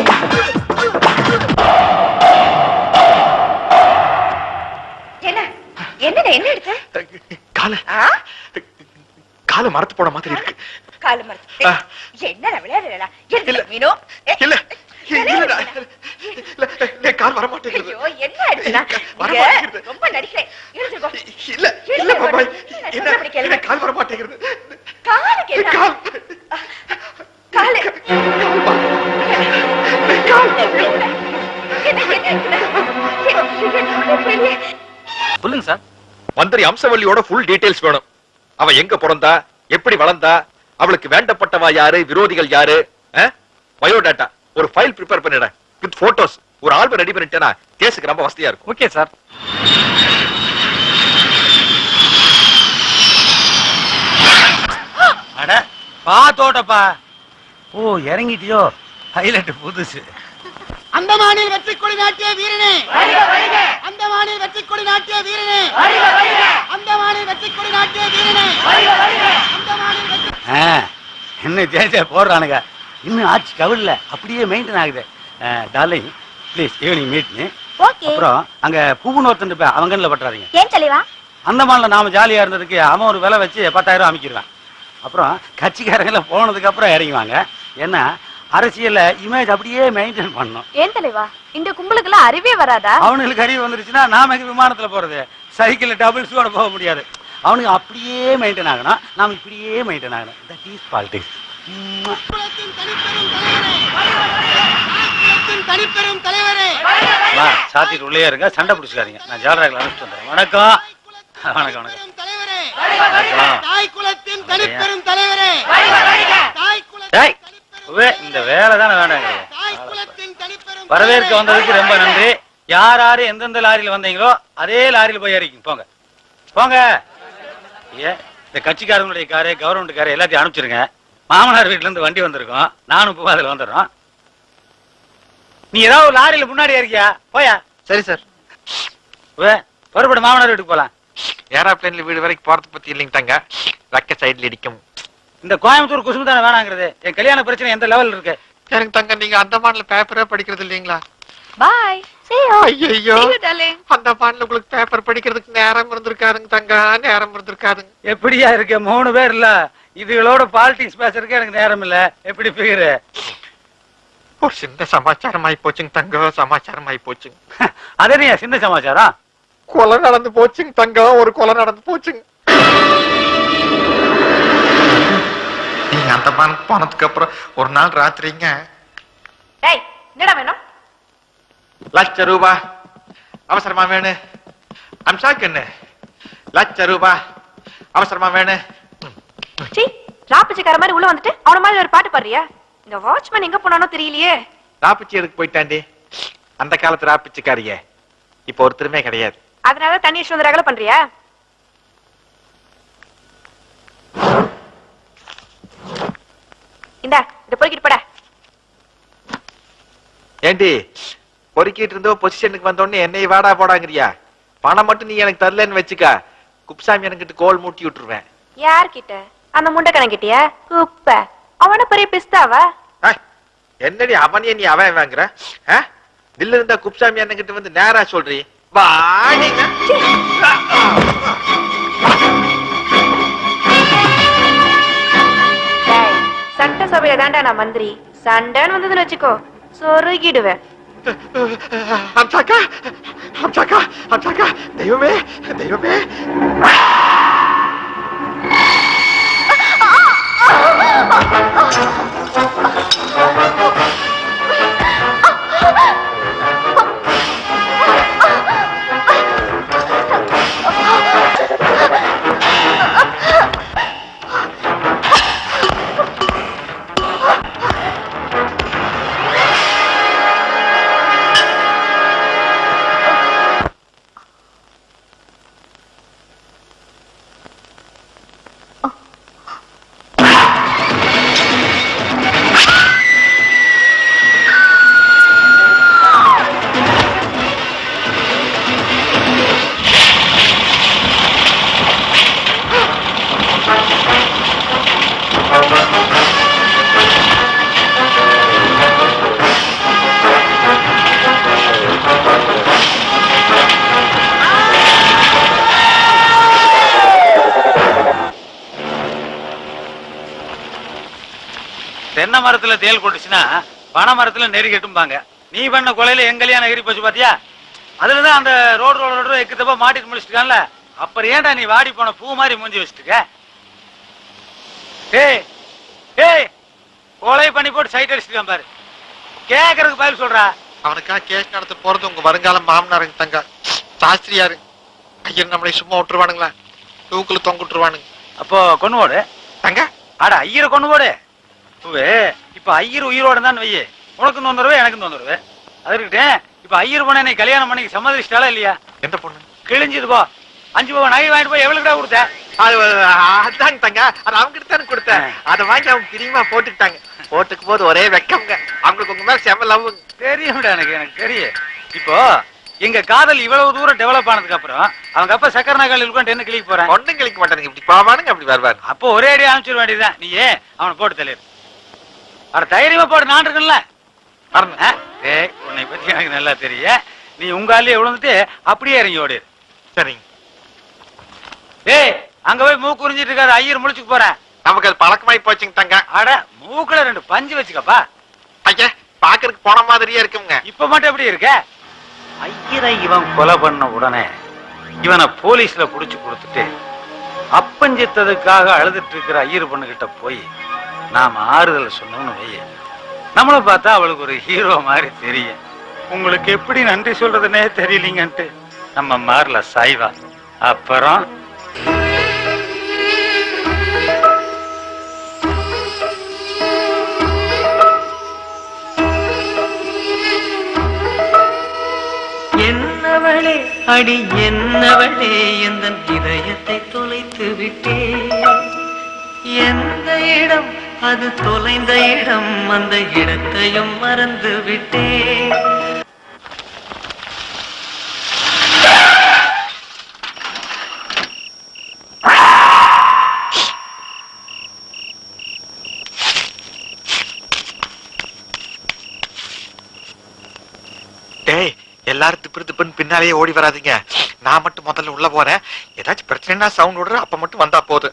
என்ன எடுத்த கால மரத்து போட மாதிரி இருக்கு. கால மரத்து என்ன விளையாடுறா மீனோ இல்ல கால் வர மாட்டேங்குது. என்ன அடிச்சனா ரொம்ப நடிக்கிறேன். இல்ல இல்ல பாபாய் என்ன கால் வர மாட்டேங்குது. கால கேட்டா கால சொல்லுங்க சார். மந்திரி அம்சவல்லியோட ஃபுல் டீடைல்ஸ் வேணும். அவ எங்க பிறந்தா, எப்படி வளர்ந்தா, அவளுக்கு வேண்டப்பட்டவா யாரு, விரோதிகள் யாரு, பயோடேட்டா ஒரு ஃபைல் ப்ரிப்பேர் பண்ணிட வித் போட்டோஸ் ஒரு ஆல்பம் ரெடி பண்ணிட்டேனா கேஸுக்கு ரொம்ப வசதியா இருக்கும். Okay sir. அட பாத்தோட்டப்பா. ஓ இறங்கிட்டியோ? ஹைலைட் புதுசு. அந்தமானில் வெற்றி கொடி நாட்டிய வீரனே, அந்தமானில் வெற்றி கொடி நாட்டிய வீரனே, அந்தமானில் வெற்றி கொடி நாட்டிய வீரனே. என்ன ஜெய போடுறானுங்க. இன்னும் ஆட்சி கவிழ்ல அப்படியே மெயின்டைன் ஆகுது. Darling please evening meet me. அப்புறம் அங்க பூவுன்னு ஒருத்தன் இருப்பேன், அவங்க கண்ணில் பட்டுறாதீங்க. ஏன் தலைவா? அந்தமான்ல நாம ஜாலியா இருந்ததுக்கு அவன் ஒரு விலை வச்சு 10,000 அமைக்கிடுவேன். அப்புறம் கட்சிக்காரங்கள போனதுக்கு அப்புறம் இறங்குவாங்க. ஏன்னா அரசியல்ல இமேஜ் அப்படியே மெயின்டைன் பண்ணணும். ஏன் தலைவா இந்த கும்பலுக்கு எல்லாம் அறிவே வராதா? அவனுக்கு அறிவு வந்துருச்சுன்னா நாம எங்க விமானத்துல போறது, சைக்கிள் டபுள் ஷூட போக முடியாது. அவனுக்கு அப்படியே மெயின்டைன் ஆகணும், நாம இப்படியே மெயின்டைன் ஆகணும். That is politics. தனிப்பெரும் தலைவரே, சாத்திட்டு உள்ளே இருங்க, சண்டை பிடிச்சிக்காதீங்க. நான் ஜாலராக்கள் அனுப்பிச்சு வந்துடுறேன். வணக்கம் வணக்கம் வணக்கம். தாய் குலத்தின் தனிப்பெரும் தலைவரே, இந்த வேலை தானே வேண்டாங்க. வரவேற்க வந்ததுக்கு ரொம்ப நன்றி. யார் யாரு எந்தெந்த லாரியில் வந்தீங்களோ அதே லாரியில் போய் இறக்கிங்க. போங்க போங்க. இந்த கட்சிக்காரங்களுடைய காரு, கவர்மெண்ட் காரு எல்லாத்தையும் அனுப்பிச்சிருங்க. மாமனார் வீட்டுல இருந்து வண்டி வந்திருக்கோம், நானும் இப்போ அதில் வந்துடுறோம். நீ ஏதாவது ஒரு லாரியில முன்னாடி இருக்கியா? போயா. சரி சார். புறப்பட மாமனார் வீட்டுக்கு போலாம். ஏரோப்ளேன்ல வீடு வரைக்கும் போறது பத்தி இல்லைங்க தங்க, ரெக்க சைடுல இடிக்கும். இந்த கோயம்புத்தூர் குசும்பு தானே வேணாங்கிறது. என் கல்யாண பிரச்சனை எந்த லெவல் இருக்கு? எனக்கு தங்க நீங்க அந்தமான்ல பேப்பரே படிக்கிறது இல்லீங்களா? பாய். ஐயோ அந்தமான்ல உங்களுக்கு பேப்பர் படிக்கிறதுக்கு நேரம் இருந்திருக்காதுங்க தங்க, நேரம் இருந்திருக்காதுங்க. எப்படியா இருக்கு? 3 பேர் இல்ல, இதுகளோட பாலிடிக்ஸ் பேசுறதுக்கு எனக்கு நேரம் இல்ல. எப்படி பிகிரு? ஒரு சின்ன சமாச்சாரம் ஆயி போச்சுங்க தங்க, சமாச்சாரம் ஆயி போச்சுங்க. அதே சின்ன சமாச்சாரம். கொலை நடந்து போச்சுங்க தங்கம், ஒரு கொலை நடந்து போச்சுங்க. நீங்க அந்தமானுக்கு போனதுக்கு அப்புறம் ஒரு நாள் ராத்திரிங்க. என்னடா வேணும்? ₹1,00,000 அவசரமா வேணும். அம்சாக்கு என்ன ₹1,00,000 அவசரமா வேணும். ராப்பிச்சக்கார மாதிரி உள்ள வந்துட்டு அவன மாதிரி ஒரு பாட்டு பாடுறியா? இந்த வாட்ச்மேன் எங்க போனானோ தெரியலையே. ராப்பிச்சி எடுக்க போயிட்டாண்டி. அந்த காலத்து ராப்பிச்சுக்காரியே இப்ப ஒருத்தருமே கிடையாது. அதனால தண்ணி வந்து ரகல பண்றியா? இந்தா இத பொறுக்கிட்டு போடா. ஏண்டி பொறுக்கிட்டு இருந்தோ பொசிஷனுக்கு வந்தோடனே என்னை வாடா போடாங்கறியா? பணம் மட்டும் நீ எனக்கு தரலன்னு வச்சுக்க, குப்சாமி எனக்கு கோல் மூட்டி விட்டுருவேன். யார்கிட்ட? அந்த முண்டக்கணக்கிட்டியா? குப்பை. அவன பெரிய பிஸ்தாவா? என்னடி அவனையே நீ அவன் வாங்குற? தில்ல இருந்தா குப்சாமி அண்ணன் வந்து நேரா சொல்றீ. வாடிங்க. சட்டசபையில தாண்டா நான் மந்திரி. சண்டைன்னு வந்ததுன்னு வச்சுக்கோ, சொருகிடுவேன். அம்சாக்கா, அம்சாக்கா, அம்சாக்கா, தெய்வமே, தெய்வமே. தென்னை மரத்துல தேல் கொட்டுச்சுன்னா பனை மரத்துல நெறி கட்டும்பாங்க. நீ பண்ண கொலையில எங்கலையான எரி போச்சு பாத்தியா? அதுலதான் அந்த ரோடு எக்குத்தப்ப மாட்டிட்டு முடிச்சிருக்கான்ல. அப்புறம் ஏன்டா நீ வாடி போன பூ மாதிரி மூஞ்சி வச்சுட்டுக்க? ஏய் ஏய், கொலை பண்ணி போட்டு சைட் அடிச்சிருக்கான் பாரு. கேக்குறதுக்கு பதில் சொல்றா. அவனுக்கா கேஸ் நடத்த போறது உங்க வருங்கால மாமனாருங்க தங்க சாஸ்திரியாரு. ஐயர் நம்மளை சும்மா விட்டுருவானுங்களா? தூக்குல தொங்க விட்டுருவானுங்க. அப்போ கொண்டு போடு தங்க. ஆட ஐயரை கொண்டு போடு. இப்ப ஐயர் உயிரோட தான் வையே, உனக்கு தொந்தரவு எனக்கு தொந்தரவு. அது இருக்கட்டேன். இப்ப ஐயர் பொண்ணை நீ கல்யாணம் பண்ணி சம்மதிச்சிட்டாலா இல்லையா? எந்த பொண்ணு? கிழிஞ்சது போ. 5 பவுன் நகை வாங்கிட்டு போய் எவ்வளவுடா கொடுத்த? அதாங்க தங்க, அது அவங்க கிட்ட தானே கொடுத்தேன். அதை வாங்கி அவங்க பிரியமா போட்டுக்கிட்டாங்க. போட்டுக்கும் போது ஒரே வெக்கம்ங்க. அவங்களுக்கு உங்க மேல செம லவ். தெரியும்டா, எனக்கு தெரியும். இப்போ எங்க காதல் இவ்வளவு தூரம் டெவலப் ஆனதுக்கு அப்புறம் அவங்க அப்பா சக்கர நகல் உட்காந்து என்ன கிளிக்க போறேன்? ஒன்னும் கிளிக்க மாட்டானுங்க. இப்படி பாவானுங்க, அப்படி வருவாரு. அப்போ ஒரே அடி அனுப்பிச்சிட வேண்டியதுதான். நீ ஏன் அவனை போட்டு தள்ளிடு. அட தைரியமா போட்டு நான் இருக்கேன்ல. உன்னை பத்தி எனக்கு நல்லா தெரியும். நீ உங்காலே விழுந்துட்டு அப்படியே இறங்கி ஓடிடு. சரிங்க. ஏய், அங்க போய் மூக்கு உறிஞ்சிட்டு இருக்காது. ஐயர் முழிச்சுக்கு போறேன். நமக்கு அது பழக்கமாயி போச்சுங்க தங்க. அட மூக்குல 2 பஞ்சு வச்சுக்கப்பா. ஐயா பாக்குறதுக்கு போன மாதிரியே இருக்குங்க. இப்ப மட்டும் எப்படி இருக்க? ஐயரை இவன் கொலை பண்ண உடனே இவனை போலீஸ்ல புடிச்சு கொடுத்துட்டு அப்பஞ்சித்ததுக்காக அழுதுட்டு இருக்கிற ஐயர் பொண்ணு கிட்ட போய் நாம ஆறுதல் சொன்னோம்னு வைய, நம்மளை பார்த்தா அவளுக்கு ஒரு ஹீரோ மாதிரி தெரியும். உங்களுக்கு எப்படி நன்றி சொல்றதுன்னே தெரியலீங்கன்ட்டு நம்ம மாறல சாய்வா. அப்புறம் என்னவளே அடி என்னவளே எந்தன் இதயத்தை தொலைத்து விட்டே. எந்த இடம் அது தொலைந்த இடம், அந்த இடத்தையும் மறந்து விட்டே. டேய், எல்லாரும் திப்பு பின்னாலேயே ஓடி வராதீங்க. நான் மட்டும் முதல்ல உள்ள போறேன். ஏதாச்சும் பிரச்சனைனா சவுண்ட் விடுற, அப்ப மட்டும் வந்தா போது.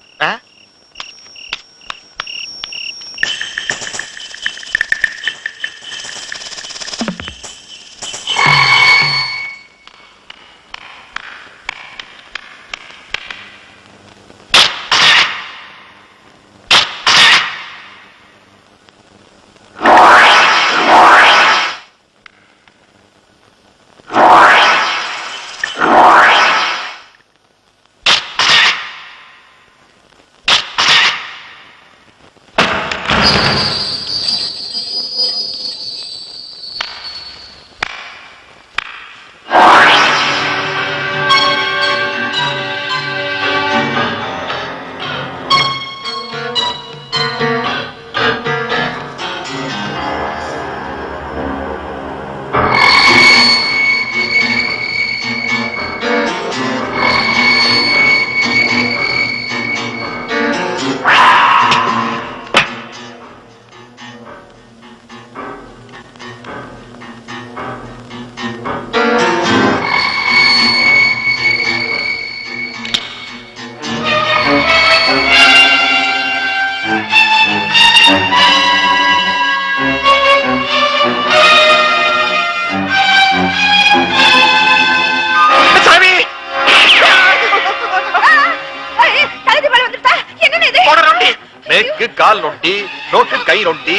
நேக்கு கால் நொண்டி, நோக்கு கை நொண்டி.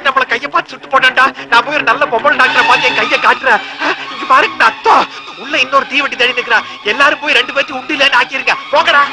நம்மள கைய பார்த்து சுட்டு போட்டான்டா. நான் போய் ஒரு நல்ல பொம்பளை டாக்டரை பார்த்து என் கையை காட்டுறேன். இங்க பாருங்க அத்தம், உள்ள இன்னொரு தீவட்டி தள்ளி நிக்கிறா. எல்லாரும் போய் 2 பேச்சு உண்டு இல்லன்னு ஆக்கிருங்க. போங்கடா.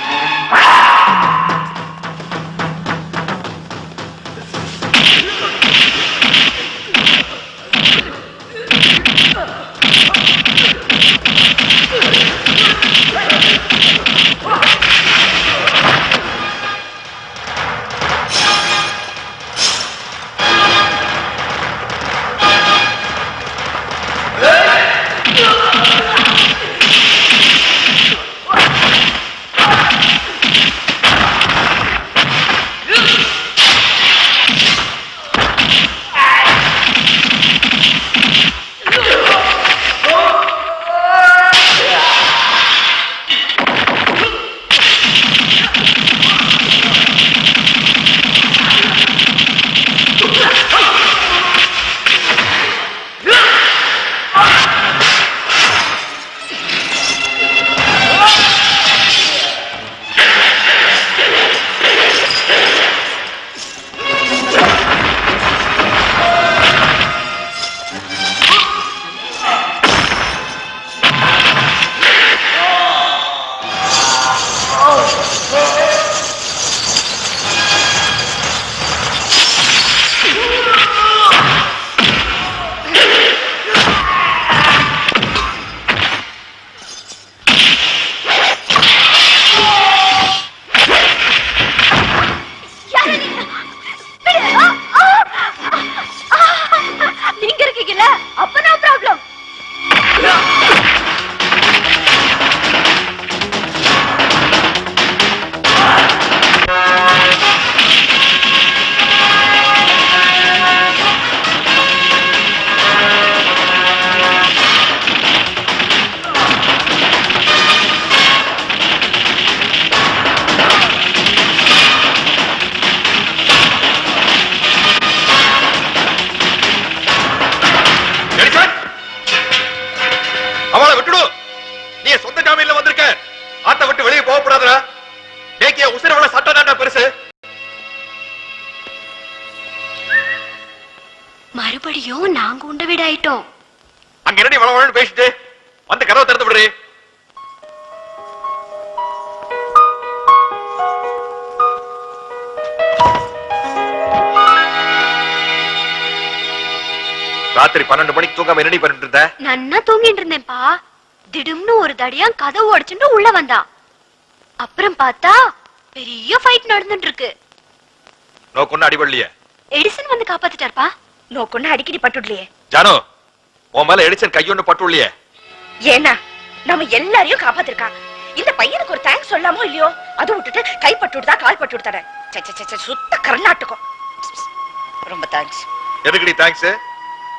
மறுபடியும் நாங்க உண்ட வீடாயிட்டோம். அங்க என்னடி வளவளன்னு பேசிட்டு வந்து கதவை திறந்து விடுறே. ராத்திரி 12 மணிக்கு தூங்காம என்னடி பண்ணிட்டு இருந்த? நன்னா தூங்கிட்டு இருந்தேன்ப்பா. திடும்னு ஒரு தடியா கதவு உடைச்சுட்டு உள்ள வந்தான். அப்புறம் பார்த்தா பெரிய ஃபைட் நடந்துட்டு இருக்கு. நோக்குன்னு அடிபடலையே? எடிசன் வந்து காப்பாத்திட்டாருப்பா. நோக்குன்னு அடிக்கடி பட்டுடலையே. ஜானு, உன் மேல எடிசன் கையொன்னு பட்டுடலையே? ஏன்னா நம்ம எல்லாரையும் காப்பாத்திருக்கான். இந்த பையனுக்கு ஒரு தேங்க்ஸ் சொல்லாமோ இல்லையோ, அது விட்டுட்டு கை பட்டுடுதா கால் பட்டுடுதாட. சுத்த கர்நாடகம். ரொம்ப தேங்க்ஸ். எதுக்குடி தேங்க்ஸ்?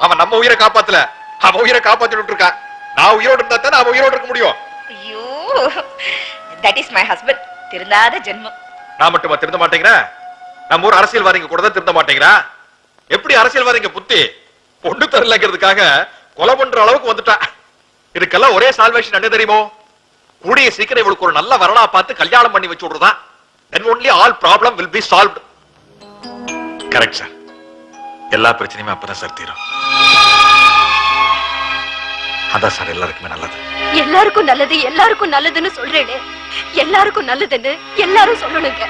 அவன் நம்ம உயிரை காப்பாத்தல, அவன் உயிரை காப்பாத்திட்டு இருக்கான். நான் உயிரோடு இருந்தா தான் அவன் உயிரோடு இருக்க முடியும். ஐயோ, that is my husband. திருந்தாத ஜென்மம். நான் மட்டுமா திருந்த மாட்டேங்கிறேன்? நம்ம ஊர் அரசியல்வாதிங்க கூட தான் திருந்த மாட்டேங்கிறா. எப்படி அரசியல்வாதிங்க புத்தி பொண்ணு தரலங்கிறதுக்காக கொலை பண்ற அளவுக்கு வந்துட்டா. இதுக்கெல்லாம் ஒரே சால்வேஷன் என்ன தெரியுமோ? கூடிய சீக்கிரம் இவளுக்கு ஒரு நல்ல வரலா பார்த்து கல்யாணம் பண்ணி வச்சு விடுறதா. then only all problem will be solved. Correct sir. எல்லா பிரச்சனையுமே அப்பதான் சார் தீரும். அதான் சார் எல்லாருக்குமே நல்லது. எல்லாருக்கும் நல்லது, எல்லாருக்கும் நல்லதுன்னு சொல்றேனே. எல்லாருக்கும் நல்லதுன்னு எல்லாரும் சொல்லணுங்க.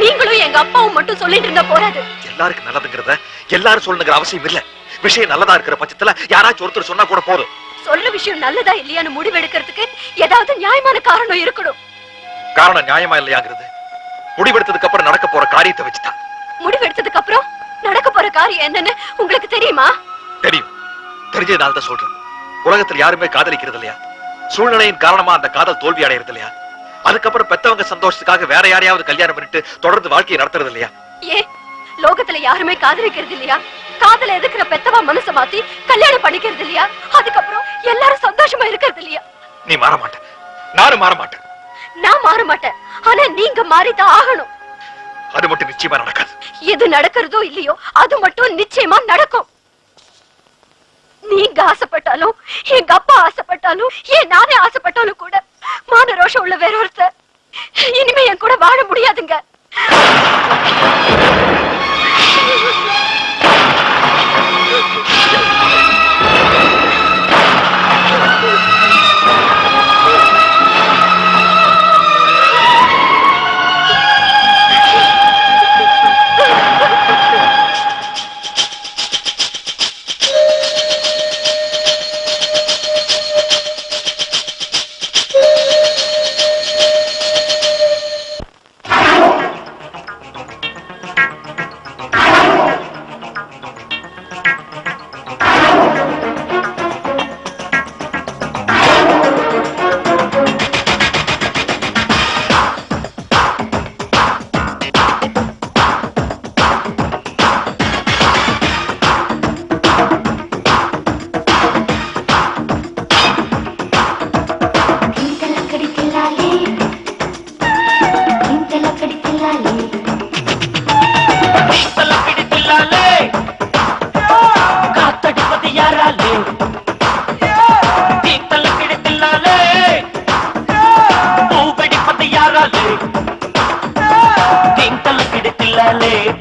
நீங்களும் எங்க அப்பாவும் மட்டும் சொல்லிட்டு இருந்தா போறாது. எல்லாருக்கும் நல்லதுங்கிறத எல்லாரும் சொல்லணுங்கிற அவசியம் இல்ல. விஷயம் நல்லதா இருக்கிற பட்சத்துல யாராச்சும் ஒருத்தர் சொன்னா கூட போதும். சொல்ற விஷயம் நல்லதா இல்லையான்னு முடிவெடுக்கிறதுக்கு ஏதாவது நியாயமான காரணம் இருக்கணும். காரணம் நியாயமா இல்லையாங்கிறது முடிவெடுத்ததுக்கு அப்புறம் நடக்க போற காரியத்தை வச்சுதான். முடிவெடுத்ததுக்கு அப்புறம் நடக்க போற காரியம் என்னன்னு உங்களுக்கு தெரியுமா? தெரியும். தெரிஞ்சதுனால தான் சொல்றேன். உலகத்தில் யாருமே காதலிக்கிறது இல்லையா? சூழ்நிலையின் காரணமா அந்த காதல் தோல்வி அடைகிறது இல்லையா? அதுக்கப்புறம் பெத்தவங்க சந்தோஷத்துக்காக வேற யாரையாவது கல்யாணம் பண்ணிட்டு தொடர்ந்து வாழ்க்கையை நடத்துறது இல்லையா? ஏன் லோகத்துல யாருமே காதலிக்கிறது இல்லையா? காதல எதுக்குற பெத்தவா மனசை மாத்தி கல்யாணம் பண்ணிக்கிறது இல்லையா? அதுக்கப்புறம் எல்லாரும் சந்தோஷமா இருக்கிறது இல்லையா? நீ மாற மாட்ட, நானும் மாற மாட்டேன். மாற மாட்டேன். ஆனா நீங்க மாறிதான் ஆகணும். அது மட்டும் நிச்சயமா நடக்காது. எது நடக்கிறதோ இல்லையோ அது மட்டும் நிச்சயமா நடக்கும். நீங்க ஆசைப்பட்டாலும், எங்க அப்பா ஆசைப்பட்டாலும், ஏன் நானே ஆசைப்பட்டாலும் கூட மான ரோஷம் உள்ள வேற ஒருத்தர் இனிமே என் கூட வாழ முடியாதுங்க.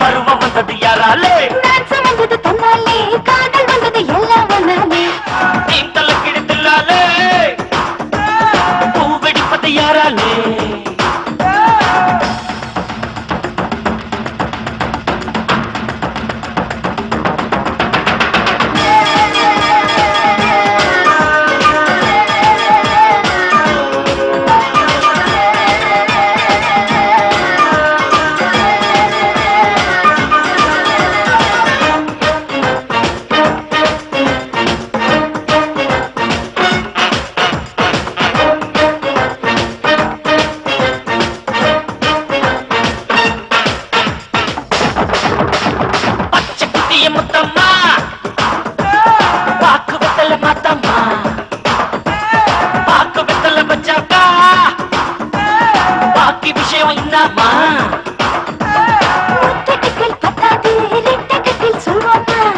பருவம் வந்தது யாராலே, வந்தது தன்னாலே, காதல் வந்தது எல்லாம் வந்தாலே, தலை கிடத்தில்லாலே, பூ வெடிப்பது யாராலே.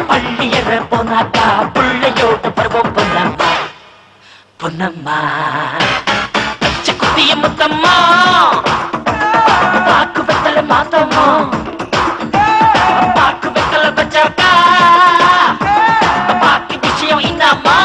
பள்ளியற போனாக்கா பிள்ளையோட பருவம் பொன்னம்மா பொன்னம்மா பச்சை குட்டிய முத்தம்மா பாக்கு வெத்தல மாத்தம்மா பாக்கு வெத்தல பச்சாக்கா பாக்கி விஷயம் என்னம்மா.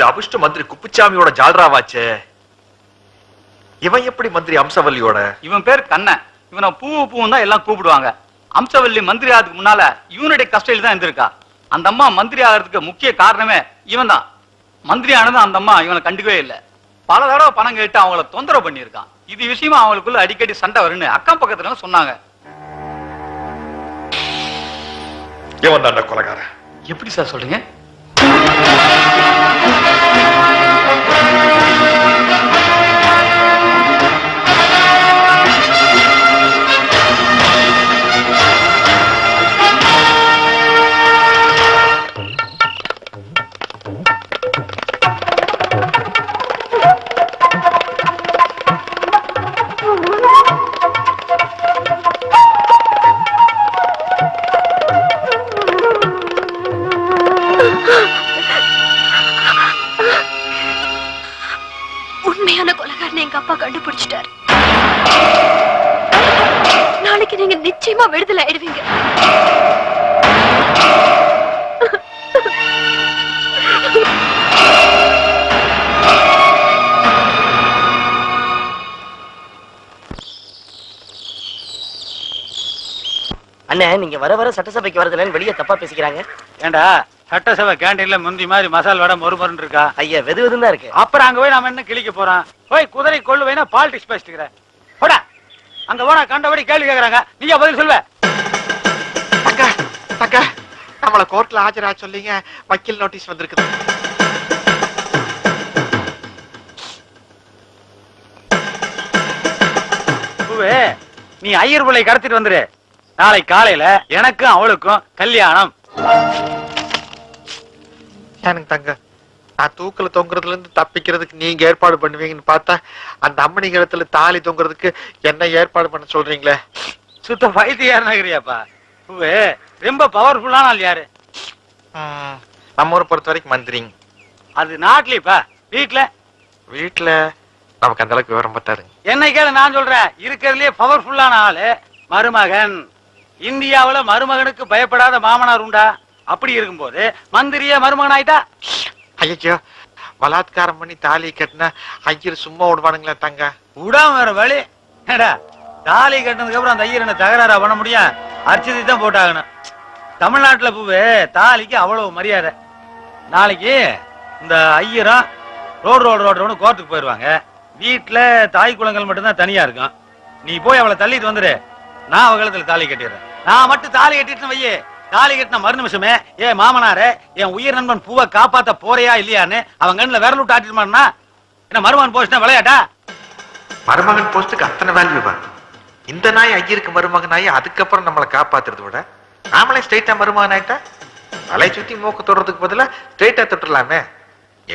இந்த அபிஷ்ட மந்திரி குப்புச்சாமியோட ஜால்ராவாச்சே. இவன் எப்படி மந்திரி அம்சவல்லியோட? இவன் பேர் கண்ணன். இவனை பூவும் தான் எல்லாம் கூப்பிடுவாங்க. அம்சவல்லி மந்திரி ஆகிறதுக்கு முன்னால இவனுடைய கஸ்டடியில் தான் இருந்திருக்கா. அந்த அம்மா மந்திரி ஆகிறதுக்கு முக்கிய காரணமே இவன் தான். மந்திரி ஆனது அந்த அம்மா இவனை கண்டுக்கவே இல்லை. பல தடவை பணம் கேட்டு அவங்கள தொந்தரவு பண்ணியிருக்கான். இது விஷயமா அவங்களுக்குள்ள அடிக்கடி சண்டை வரும்னு அக்கம் பக்கத்துல சொன்னாங்க. இவன் தான் கொலைகாரன். எப்படி சார் சொல்றீங்க? உண்மையான கொலைகாரனை எங்க அப்பா கண்டுபிடிச்சிட்டாரு. நாளைக்கு நீங்க நிச்சயமா விடுதலை ஆயிடுவீங்க. அண்ணே, நீங்க வர வர சட்டசபைக்கு வரதுலன்னு வெளியே தப்பா பேசிக்கிறாங்க. ஏண்டா சட்டசபை கேண்டீன்ல முந்தி மாதிரி மசால் வடை மொறுமொருன்னு இருக்கா? ஐயா, வெது வெதுன்னு தான் இருக்கு. அப்புறம் அங்க போய் நாம என்ன கிழிக்க போறோம்? போய் குதிரை கொள்ளு வேணா பாலிடிக்ஸ் பேசிட்டு போடா. அங்க போனா கண்டபடி கேள்வி கேக்குறாங்க, நீங்க பதில் சொல்வ. தக்கா தக்கா, நம்மள கோர்ட்ல ஆஜரா சொல்லிங்க, வக்கீல் நோட்டீஸ் வந்திருக்குது. நீ ஐயர் பிள்ளை கடத்திட்டு வந்துரு. நாளை காலையில எனக்கும் அவளுக்கும் கல்யாணம். எனக்கு தங்க, நான் தூக்கல தொங்குறதுல இருந்து தப்பிக்கிறதுக்கு நீங்க ஏற்பாடு பண்ணுவீங்கன்னு பார்த்தா அந்த அம்மணி கிடத்துல தாலி தொங்குறதுக்கு என்ன ஏற்பாடு பண்ண சொல்றீங்களே? சுத்த பைத்தியார் நகரியாப்பா. ரொம்ப பவர்ஃபுல்லான ஆள் யாரு? நம்ம ஊரை பொறுத்த வரைக்கும் மந்திரிங்க. அது நாட்டிலேப்பா. வீட்டுல வீட்டுல நமக்கு அந்த அளவுக்கு விவரம் பார்த்தாரு. என்னை கேளு, நான் சொல்றேன். இருக்கிறதுலயே பவர்ஃபுல்லான ஆளு மருமகன். இந்தியாவுல மருமகனுக்கு பயப்படாத மாமனார் உண்டா? அப்படி இருக்கும்போது மந்திரியே மருமகன் ஆயிட்டா. ஐயோ, பலாத்காரம் பண்ணி தாலி கட்டினா ஐயர் சும்மா விடுவானுங்களா தங்க? விடாம வேற வழி. தாலி கட்டினதுக்கு அப்புறம் அந்த ஐயர் என்ன தகராறா பண்ண முடியும்? அர்ச்சதி தான் போட்டாகணும். தமிழ்நாட்டுல பூவே தாலிக்கு அவ்வளவு மரியாதை. நாளைக்கு இந்த ஐயரும் ரோடு கோர்ட்டுக்கு போயிடுவாங்க. வீட்டுல தாய் குளங்கள் மட்டும்தான் தனியா இருக்கும். நீ போய் அவளை தள்ளிட்டு வந்துரு. நான் அவகளத்துல தாலி கட்டிடுறேன். நான் மட்டும் தாலி கட்டிட்டு வையே, தாலி கட்டின மறு நிமிஷமே ஏன் மாமனாரே என் உயிர் நண்பன் பூவை காப்பாத்த போறியா இல்லையான்னு அவன் கண்ணுல விரல் விட்டு ஆட்டிருமான்னா என்ன மருமகன் போஸ்ட்னா விளையாட்டா? மருமகன் போஸ்டுக்கு அத்தனை வேல்யூவா? இந்த நாய் ஐயருக்கு மருமகன் ஆகி அதுக்கப்புறம் நம்மளை காப்பாத்துறத விட நாமளே ஸ்ட்ரெயிட்டா மருமகன் ஆயிட்டா தலை சுத்தி மூக்க தொடுறதுக்கு பதிலா ஸ்ட்ரெயிட்டா தொட்டுலாமே.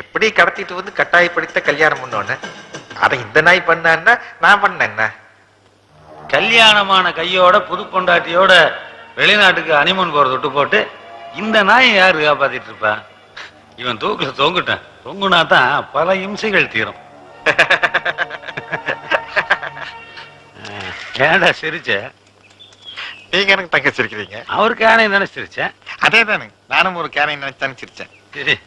எப்படி கடத்திட்டு வந்து கட்டாயப்படுத்த கல்யாணம் பண்ணோன்னு அதை இந்த நாய் பண்ண நான் பண்ண. கல்யாணமான கையோட புது பொண்டாட்டியோட வெளிநாட்டுக்கு அனிமன் போற தொட்டு போட்டு இந்த நாயை யாரு காப்பாத்திட்டு இருப்பா? இவன் தூக்குல தொங்குட்டான். தொங்குனா தான் பல இம்சைகள் தீரும். ஏண்டா சிரிச்ச? நீங்க எனக்கு தங்க சிரிக்கிறீங்க. அவரு கேனை நினைச்சிருச்சேன். அதே தானே, நானும் ஒரு கேனை நினைச்சானு சிரிச்சேன். சரி.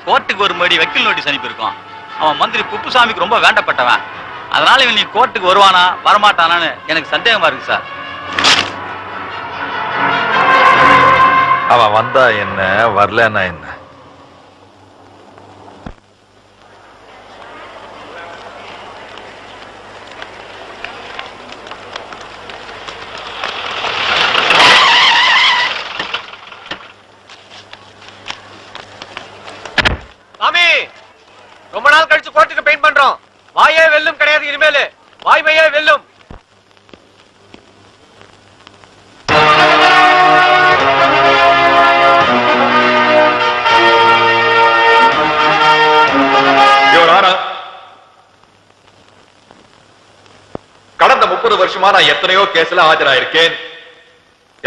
கோர்ட்டுக்கு ஒரு மடி வக்கீல் நோட்டீஸ் அனுப்பியிருக்கோம். அவன் மந்திரி குப்புசாமிக்கு ரொம்ப வேண்டப்பட்டவன். அதனால இவன் நீ கோர்ட்டுக்கு வருவானா வரமாட்டானான்னு எனக்கு சந்தேகமா இருக்கு சார். அவன் வந்தா என்ன, வரலன்னா என்ன? சாமி, ரொம்ப நாள் கழிச்சு கோர்ட்டுக்கு பெயிண்ட் பண்றோம். வாயே வெல்லும் கிடையாது இனிமேல், வாய்மையே வெல்லும். வருஷமா நான் எத்தனையோ கேஸ்ல ஆஜராயிருக்கேன்,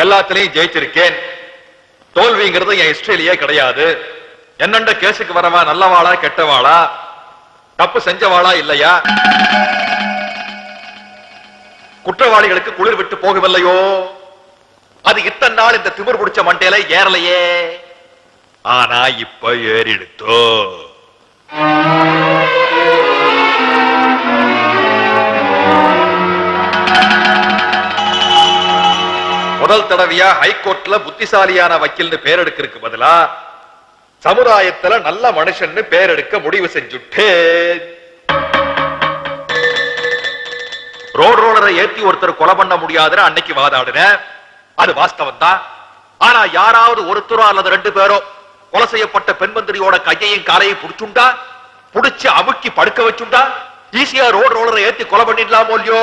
எல்லாத்திலையும் ஜெயிச்சிருக்கேன். தோல்விங்கிறது என் ஹிஸ்டரியிலேயே கிடையாது. என்னண்ட கேஸுக்கு வரவா நல்லவாளா கெட்டவாளா, தப்பு செஞ்சவாளா இல்லையா, குற்றவாளிகளுக்கு குளிர் விட்டு போகவில்லையோ, அது இத்தனை நாள் இந்த திமிர் பிடிச்ச மண்டையில ஏறலையே. ஆனா இப்ப ஏறிடுத்தோ. முதல் தடவையா ஹைகோர்ட்ல புத்திசாலியான வக்கீல்னு பேர் எடுக்கிறதுக்கு பதிலா சமுதாயத்துல நல்ல மனுஷன்னு பேர் எடுக்க முடிவு செஞ்சுட்டேன். ரோட் ரோலரை ஏத்தி ஒருத்தர் கொலை பண்ண முடியாதுன்னு அன்னைக்கு வாதாடுன, அது வாஸ்தவம் தான். ஆனா யாராவது ஒருத்தரோ அல்லது ரெண்டு பேரோ கொலை செய்யப்பட்ட பெண் மந்திரியோட கையையும் காலையும் புடிச்சுண்டா, புடிச்சு அமுக்கி படுக்க வச்சுண்டா, ஈஸியா ரோட் ரோலரை ஏத்தி கொலை பண்ணிடலாமோ இல்லையோ?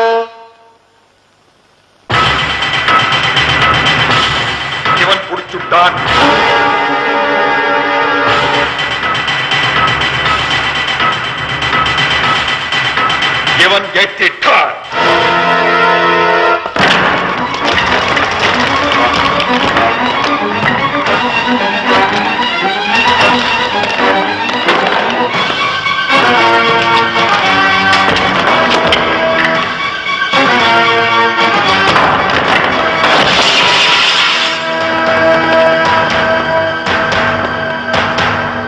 இவன் புடிச்சுட்டான். இவன் ஏற்றிட்டான்.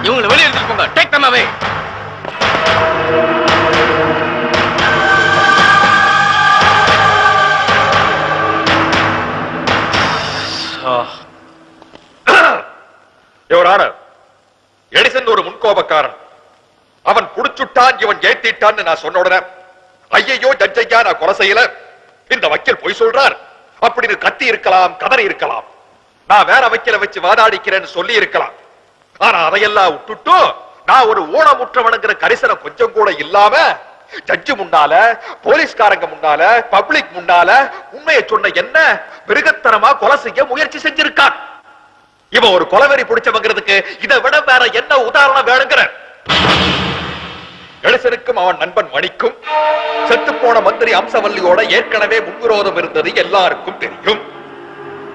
இவங்களை வெளியே எடுத்துட்டு போங்க. டேக் தம் அவே. எடிசன் ஒரு முன்கோபக்காரன். அவன் குடிச்சுட்டான், இவன் ஏத்திட்டான்னு நான் சொன்ன உடனே ஐயையோ ஜட்ஜையா நான் கொலை செய்யல, இந்த வக்கீல் பொய் சொல்றார் அப்படின்னு கத்தி இருக்கலாம், கதறி இருக்கலாம், நான் வேற வக்கீல வச்சு வாதாடிக்கிறேன்னு சொல்லி இருக்கலாம். ஆனா அதையெல்லாம் விட்டுட்டு நான் ஒரு ஊனமுற்றவனுங்கிற கரிசனம் கொஞ்சம் கூட இல்லாம ஜட்ஜு முன்னால, போலீஸ்காரங்க முன்னால, பப்ளிக் முன்னால உண்மையை சொன்ன என்ன மிருகத்தனமா கொலை செய்ய முயற்சி செஞ்சிருக்கான். இவன் ஒரு கொலைவெறி பிடிச்சவங்கிறதுக்கு இதை விட வேற என்ன உதாரணம் வேணுங்கிற? எடிசனுக்கும் அவன் நண்பன் மணிக்கும் செத்து போன மந்திரி அம்சவல்லியோட ஏற்கனவே முன்விரோதம் இருந்தது எல்லாருக்கும் தெரியும்.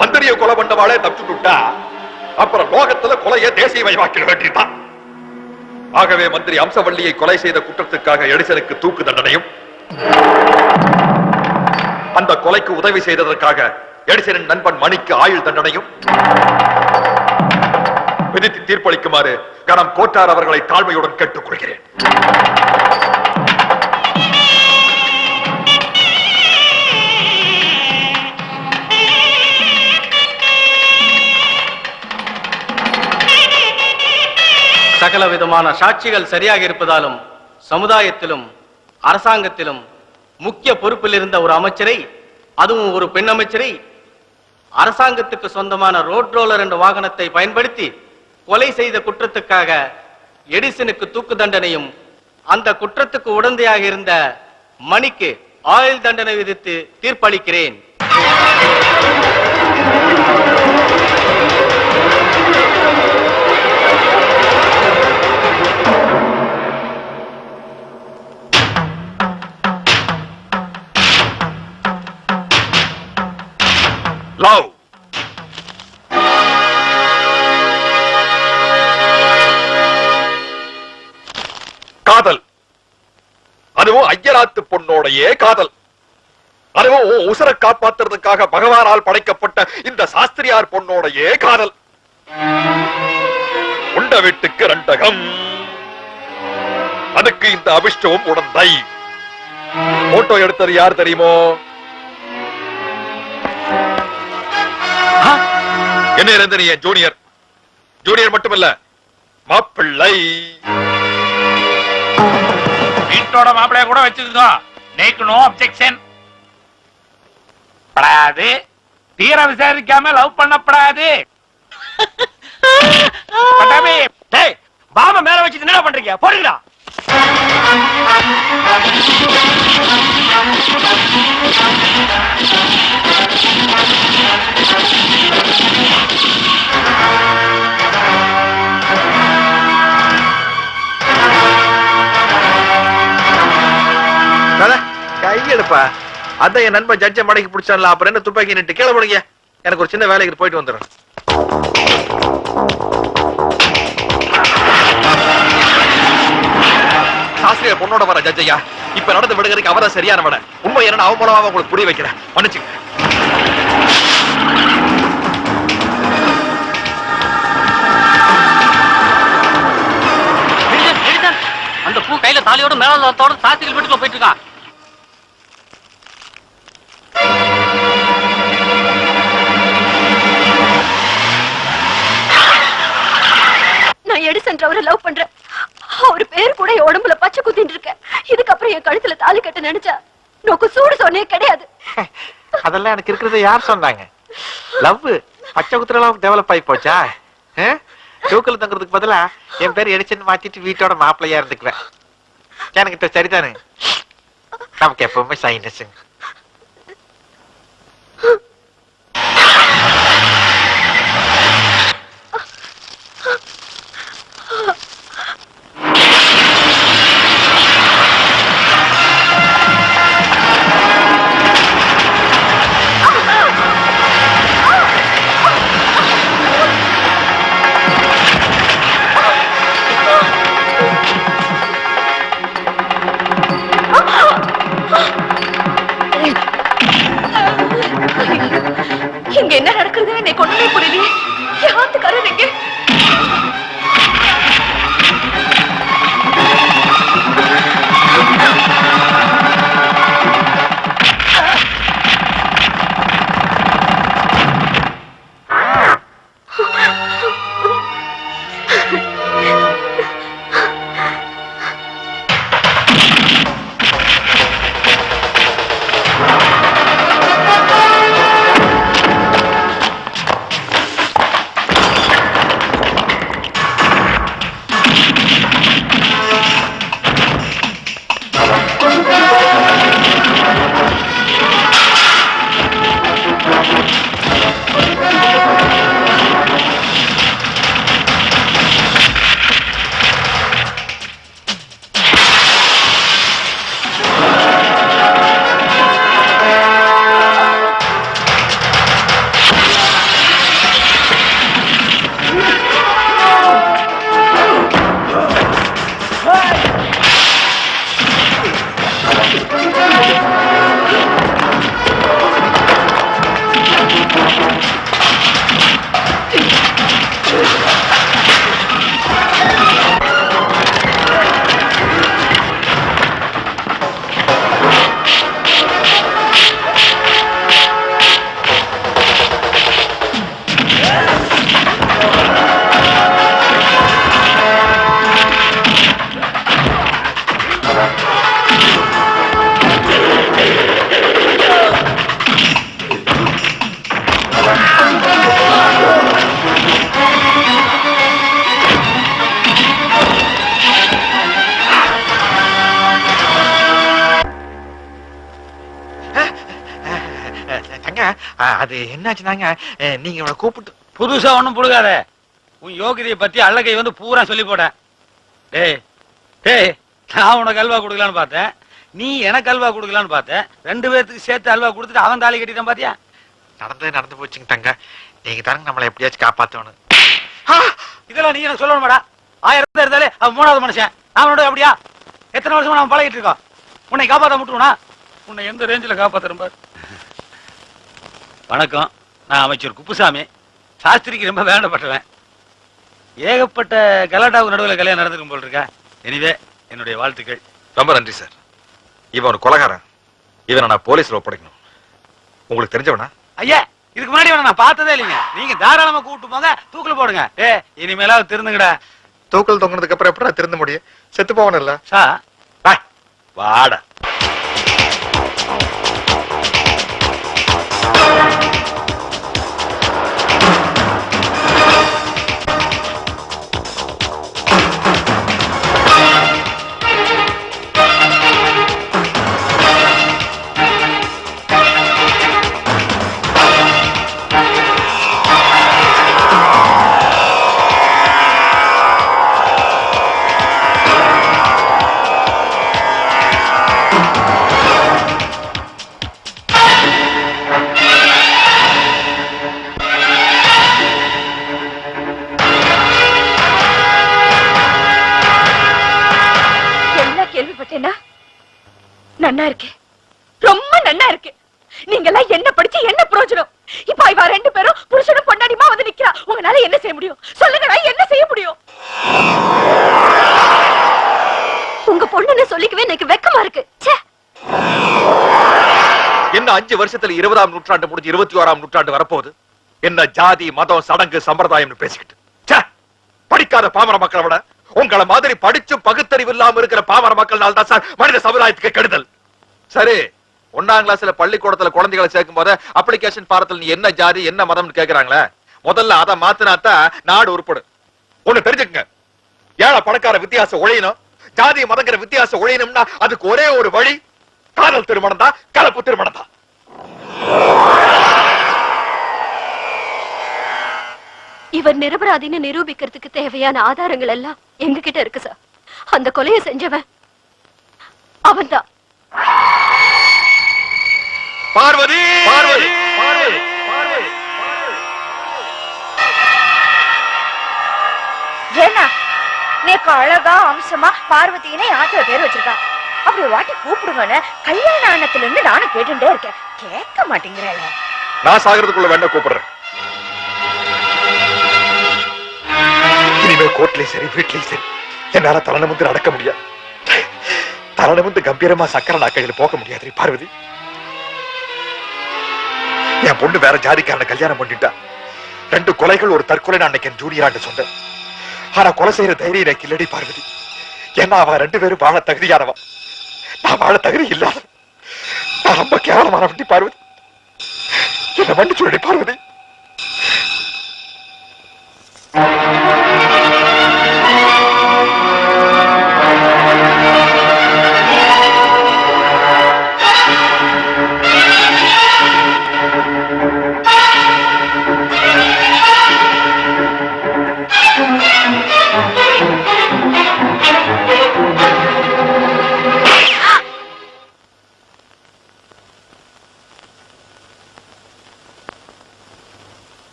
மந்திரியை கொலை பண்ணவாளே தப்பிச்சுட்டா அப்புறம் லோகத்துல கொலையை தேசியமயமாக்கிட வேண்டியதுதான். ஆகவே மந்திரி அம்சவல்லியை கொலை செய்த குற்றத்துக்காக எடிசனுக்கு தூக்கு தண்டனையும், அந்த கொலைக்கு உதவி செய்ததற்காக எடிசனின் நண்பன் மணிக்கு ஆயுள் தண்டனையும் விதித்து தீர்ப்பளிக்குமாறு கனம் கோட்டார் அவர்களை தாழ்மையுடன் கேட்டுக் கொள்கிறேன். சகல விதமான சாட்சிகள் சரியாக இருப்பதாலும் சமுதாயத்திலும் அரசாங்கத்திலும் முக்கிய பொறுப்பில் இருந்த ஒரு அமைச்சரை, அதுவும் ஒரு பெண் அமைச்சரை, அரசாங்கத்துக்கு சொந்தமான ரோட் ரோலர் என்ற வாகனத்தை பயன்படுத்தி கொலை செய்த குற்றத்துக்காக எடிசனுக்கு தூக்கு தண்டனையும், அந்த குற்றத்துக்கு உடந்தையாக இருந்த மணிக்கு ஆயுள் தண்டனை விதித்து தீர்ப்பளிக்கிறேன். லவ் காதல், அதுவும் ஐயராத்து பொண்ணோடையே காதல், அதுவும் உசுரை காப்பாத்துறதுக்காக பகவானால் படைக்கப்பட்ட இந்த சாஸ்திரியார் பொண்ணோடையே காதல். உண்ட வீட்டுக்கு ரெண்டகம், அதுக்கு இந்த அபிஷ்டவும் உடந்தை. போட்டோ எடுத்தது யார் தெரியுமோ? என்ன இருந்த நீ ஜூனியர், ஜூனியர் மட்டுமல்ல மாப்பிள்ளை. வீட்டோட மாப்பிள்ளைய கூட வச்சுக்கோ, நேக்கு நோ அப்செக்ஷன். படாது, தீர விசாரிக்காம லவ் பண்ணப்படாது. பாம மேல வச்சுட்டு என்ன பண்றீங்க? போடுங்கடா. கையெடுப்பா, அதான் என் நண்பன் ஜட்ஜை மடக்கி பிடிச்சான்ல, அப்புறம் என்ன துப்பாக்கி நிட்டு கீழே போடுங்க. எனக்கு ஒரு சின்ன வேலைக்கு போயிட்டு வந்துடுறேன். சாஸ்திரியார் பொண்ணோட வர ஜட்ஜையா, இப்ப நடந்த விடுகிறதுக்கு அவதான் சரியான விட. உண்மை என்ன அவன் மூலமா உங்களுக்கு புரிய வைக்கிறேன், மன்னிச்சுங்க. அந்த பூ கையில தாலியோட மேலத்தோட சாத்திகள் வீட்டுக்குள்ள போயிட்டு இருக்கான். நான் எடிசன் அவரை லவ் பண்றேன். அவர் பேர் கூட என் உடம்புல பச்சை குத்திட்டு இருக்கேன். இதுக்கப்புறம் என் கழுத்துல தாலி கட்ட நினைச்சா நோக்கு சூடு சொன்னே கிடையாது. அதெல்லாம் எனக்கு இருக்கிறத யார் சொன்னாங்க? லவ் பச்சை குத்துற அளவுக்கு டெவலப் ஆகி போச்சா? தூக்கல தங்குறதுக்கு பதிலா என் பேர் எடிச்சன் மாத்திட்டு வீட்டோட மாப்பிள்ளையா இருந்துக்குவேன். எனக்கு சரிதானே? நமக்கு எப்பவுமே சைனஸ். இங்க என்ன நடக்குது? என்னை கொண்டு புரியலையே. யாத்துக்காரர் எங்க? அது என்னாச்சுனாங்க, நீங்க இவனை கூப்பிட்டு புதுசா ஒண்ணும் புடுகாத. உன் யோகிதையை பத்தி அல்லகை வந்து பூரா சொல்லி போட்டேன். டேய் டேய், நான் உனக்கு அல்வா கொடுக்கலான்னு பார்த்தேன், நீ எனக்கு அல்வா கொடுக்கலான்னு பார்த்தேன். 2 பேர்த்துக்கு சேர்த்து அல்வா கொடுத்துட்டு அவன் தாலி கட்டிட்டான் பாத்தியா? நடந்து போச்சுங்க தங்க. நீங்க தானங்க நம்மளை எப்படியாச்சும் காப்பாத்தணும். இதெல்லாம் நீ எனக்கு சொல்லணுமாடா? 1000 இருந்தாலே அவன் 3வது மனுஷன். அவனோட அப்படியா? எத்தனை வருஷமா நம்ம பழகிட்டு இருக்கோம். உன்னை காப்பாற்ற முட்டுவனா? உன்னை எந்த ரேஞ்சில காப்பாத்துறேன் பாரு. வணக்கம், நான் அமைச்சர் குப்புசாமி. சாஸ்திரிக்கு ரொம்ப வேண்டப்பட்டவன். ஏகப்பட்ட கலாட்டாவுக்கு நடுவில் கல்யாணம் நடந்திருக்கும் போல் இருக்கா. எனிவே என்னுடைய வாழ்த்துக்கள். ரொம்ப நன்றி சார். இவன் ஒரு கொலைகாரன். இவனை நான் போலீஸ்ல ஒப்படைக்கணும். உங்களுக்கு தெரிஞ்சவனா? ஐயா, இதுக்கு முன்னாடி நான் பார்த்ததே இல்லைங்க. நீங்க தாராளமா கூப்பிட்டு போங்க, தூக்கில் போடுங்க. இனிமேலாவது திருந்துங்கடா. தூக்கல் தொங்கினதுக்கு அப்புறம் எப்படி திருந்த முடியும்? செத்து போவனில்ல சா வாடா. நன்னா இருக்கு, ரொம்ப நன்னா இருக்கு. நீங்க எல்லாம் என்ன படிச்சு என்ன பிரயோஜனம்? இப்ப இவ ரெண்டு பேரும் புருஷனும் பொண்டாடிமா வந்து நிக்கிறா. உங்களால என்ன செய்ய முடியும் சொல்லுங்கடா, என்ன செய்ய முடியும்? உங்க பொண்ணுன்னு சொல்லிக்கவே எனக்கு வெக்கமா இருக்கு. என்ன 5 வருஷத்துல 20ஆம் நூற்றாண்டு முடிஞ்சு 21ஆம் நூற்றாண்டு வரப்போகுது. என்ன ஜாதி மதம் சடங்கு சம்பிரதாயம் பேசிக்கிட்டு படிக்காத பாமர மக்களை விட உங்களை மாதிரி படிச்சும் பகுத்தறிவு இல்லாம இருக்கிற பாமர மக்கள்னால தான் சார் மனித சமுதாயத்துக்கு கெடுதல். சரி, 1ஆம் கிளாஸ்ல பள்ளிக்கூடத்துல குழந்தைகளை சேர்க்கும் போது அப்ளிகேஷன் பாரத்தில் நீ என்ன ஜாதி என்ன மதம்னு கேக்குறாங்களே, முதல்ல அதை மாத்தினாத்தான் நாடு உருப்படும். ஒண்ணு தெரிஞ்சுக்கங்க, ஏழை பணக்கார வித்தியாசம் ஒழியணும், ஜாதி மதங்கிற வித்தியாசம் ஒழியணும்னா அதுக்கு ஒரே ஒரு வழி காதல் திருமணம் தான், கலப்பு திருமணம் தான். இவர் நிரபராதின்னு நிரூபிக்கிறதுக்கு தேவையான ஆதாரங்கள் எல்லாம் எங்க கிட்ட இருக்கு சார். அந்த கொலையை செஞ்சவன் அவன்தான். பார்வதி பார்வதி பார்வதி பார்வதி ஏன்னா நேக்கு அழகா அம்சமா பார்வதினே ஆத்திர பேர் வச்சிருக்கா. அப்படி ஒரு வாட்டி கூப்பிடுங்கன்னு கல்யாண ஆனத்துல இருந்து நானும் கேட்டுட்டே இருக்கேன், கேட்க மாட்டேங்கிறேன். நான் சாகிறதுக்குள்ள வேண்ட கூப்பிடுறேன். இனிமே கோர்ட்லயும் சரி வீட்லயும் சரி என்னால தலை நிமிர்ந்து நடக்க முடியாது. தலை நிமிர்ந்து கம்பீரமா சக்கர நாக்கையில் போக முடியாது. பார்வதி, என் பொண்ணு வேற ஜாதிக்காரனை கல்யாணம் பண்ணிட்டா. 2 கொலைகள் ஒரு தற்கொலை நான் அன்னைக்கு என் ஜூனியராட்டு சொன்னேன். ஆனா கொலை செய்யற தைரியம் எனக்கு இல்லடி பார்வதி. ஏன்னா அவ 2 பேரும் வாழ தகுதியானவா, நான் வாழ தகுதி இல்லாத. நான் ரொம்ப கேவலமான வண்டி பார்வதி, என்ன வண்டி சொல்லி பார்வதி.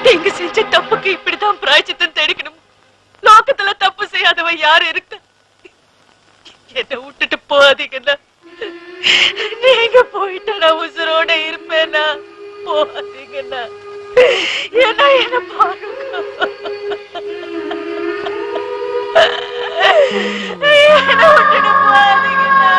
நீங்க செஞ்ச தப்புக்கு இப்படிதான் பிராயச்சித்தம் தேடிக்கணும். லோகத்துல தப்பு செய்யாதவ யாரு இருக்கு? என்ன விட்டுட்டு போகாதீங்கண்ணா. நீங்க போயிட்டா நான் உசுரோட இருப்பேனா? போகாதீங்கண்ணா, ஏன்னா என்ன பாருங்க, என்ன விட்டுட்டு போகாதீங்கண்ணா.